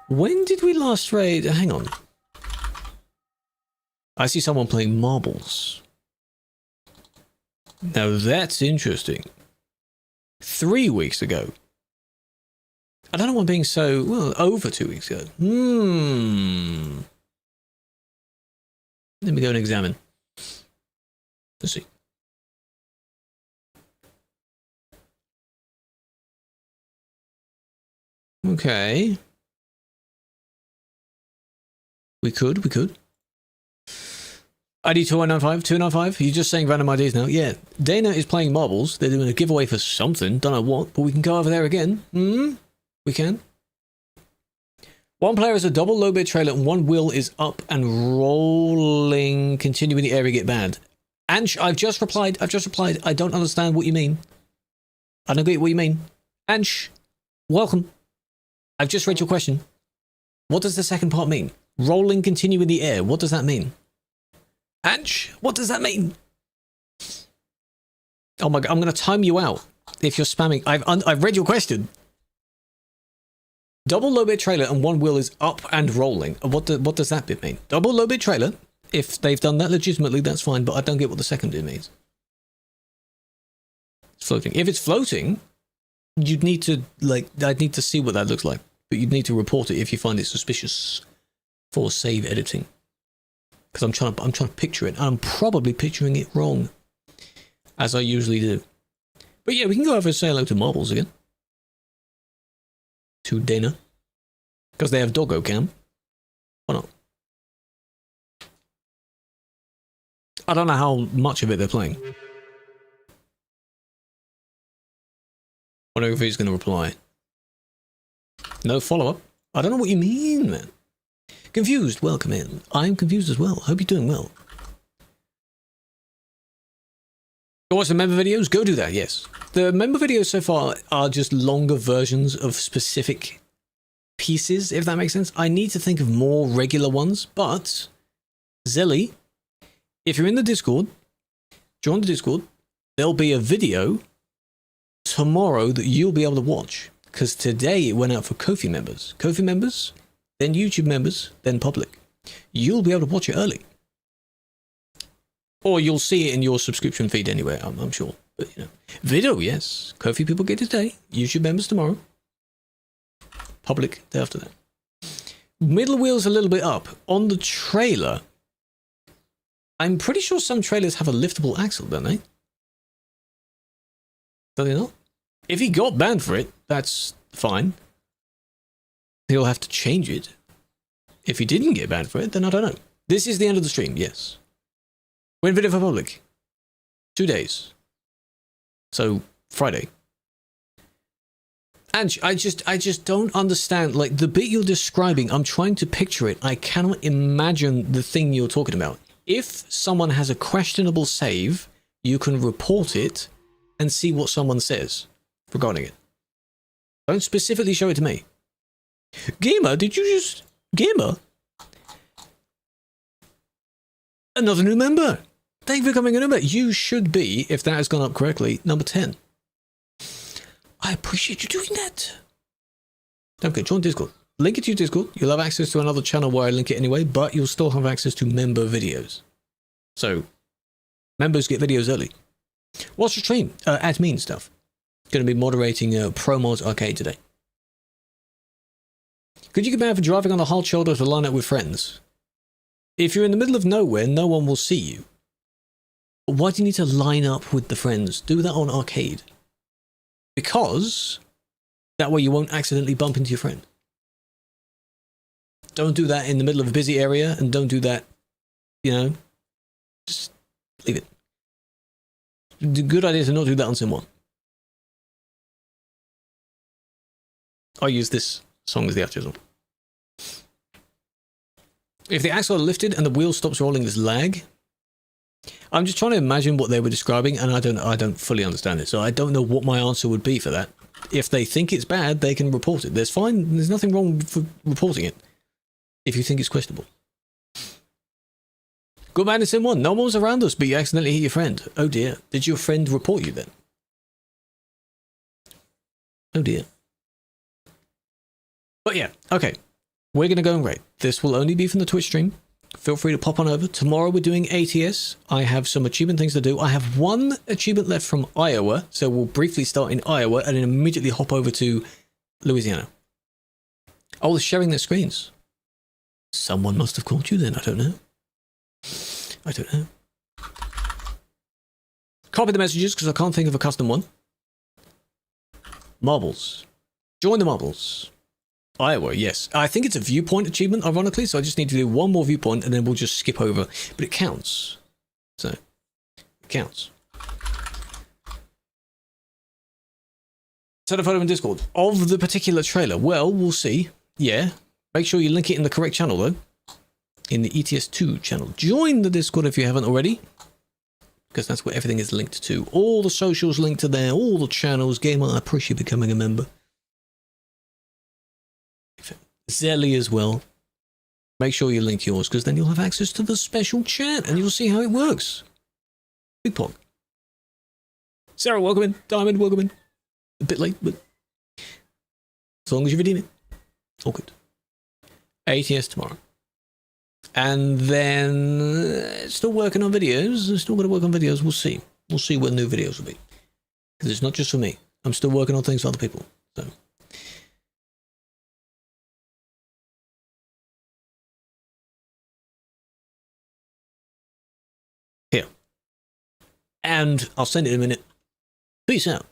When did we last raid? Hang on. I see someone playing marbles. Now that's interesting. 3 weeks ago. I don't know why I'm being so, well, over 2 weeks ago. Let me go and examine. Let's see. Okay. We could. ID 295. You're just saying random IDs now. Yeah, Dana is playing marbles. They're doing a giveaway for something. Don't know what, but we can go over there again. We can. One player is a double low bit trailer and one wheel is up and rolling. Continue in the area, get banned. Ansh, I've just replied. I don't understand what you mean. I don't get what you mean. Ansh, welcome. I've just read your question. What does the second part mean? Rolling, continue in the air. What does that mean? Ansh, what does that mean? Oh my god, I'm going to time you out if you're spamming. I've read your question. Double low bit trailer and one wheel is up and rolling. What does that bit mean? Double low bit trailer. If they've done that legitimately, that's fine, but I don't get what the second bit means. It's floating. If it's floating, you'd need to, I'd need to see what that looks like. But you'd need to report it if you find it suspicious for save editing. Because I'm trying to picture it, and I'm probably picturing it wrong, as I usually do. But yeah, we can go over and say hello to Marbles again. To Dana. Because they have Doggo Cam. Why not? I don't know how much of it they're playing. Wonder if he's going to reply. No follow-up. I don't know what you mean, man. Confused, welcome in. I'm confused as well. Hope you're doing well. Go watch the member videos? Go do that, yes. The member videos so far are just longer versions of specific pieces, if that makes sense. I need to think of more regular ones, but Zelly, if you're in the Discord, join the Discord, there'll be a video tomorrow that you'll be able to watch. Because today it went out for Ko-fi members. Ko-fi members, then YouTube members, then public. You'll be able to watch it early. Or you'll see it in your subscription feed anyway, I'm sure. But, you know. Video, yes. Ko-fi people get it today. YouTube members tomorrow. Public day after that. Middle wheel's a little bit up. On the trailer, I'm pretty sure some trailers have a liftable axle, don't they? Do they not? If he got banned for it, that's fine. He'll have to change it. If he didn't get banned for it, then I don't know. This is the end of the stream, yes. When video for public? 2 days. So, Friday. And I just don't understand, like, the bit you're describing, I'm trying to picture it. I cannot imagine the thing you're talking about. If someone has a questionable save, you can report it and see what someone says regarding it. Don't specifically show it to me. Gamer, did you just... Gamer? Another new member. Thank you for becoming a new member. You should be, if that has gone up correctly, number 10. I appreciate you doing that. Okay, join Discord. Link it to your Discord. You'll have access to another channel where I link it anyway, but you'll still have access to member videos. So, members get videos early. What's your stream? Admin stuff. Going to be moderating Promos Arcade today. Could you get banned for driving on the hard shoulder to line up with friends? If you're in the middle of nowhere, no one will see you. Why do you need to line up with the friends? Do that on Arcade. Because that way you won't accidentally bump into your friend. Don't do that in the middle of a busy area, and don't do that, you know, just leave it. The good idea is to not do that on Sim 1. I'll use this song as the outro song. If the axle are lifted and the wheel stops rolling, there's lag. I'm just trying to imagine what they were describing, and I don't fully understand it, so I don't know what my answer would be for that. If they think it's bad, they can report it. There's nothing wrong with reporting it if you think it's questionable. Good man in Sim 1. No one was around us, but you accidentally hit your friend. Oh dear. Did your friend report you then? Oh dear. But yeah, okay. We're going to go and rate. This will only be from the Twitch stream. Feel free to pop on over. Tomorrow we're doing ATS. I have some achievement things to do. I have one achievement left from Iowa, so we'll briefly start in Iowa and then immediately hop over to Louisiana. Oh, they're sharing their screens. Someone must have called you then. I don't know. I don't know. Copy the messages because I can't think of a custom one. Marbles. Join the marbles. Iowa, yes. I think it's a viewpoint achievement, ironically, so I just need to do one more viewpoint and then we'll just skip over. But it counts. So, it counts. Send a photo in Discord of the particular trailer. Well, we'll see. Yeah. Make sure you link it in the correct channel, though. In the ETS2 channel. Join the Discord if you haven't already. Because that's where everything is linked to. All the socials linked to there. All the channels. Gamer, I appreciate becoming a member. Zelly as well. Make sure you link yours, because then you'll have access to the special chat, and you'll see how it works. Big pog. Sarah, welcome in. Diamond, welcome in. A bit late, but as long as you redeem it, all good. ATS tomorrow. And then still working on videos. Still going to work on videos. We'll see. We'll see when new videos will be. Because it's not just for me. I'm still working on things for other people. So. Here. And I'll send it in a minute. Peace out.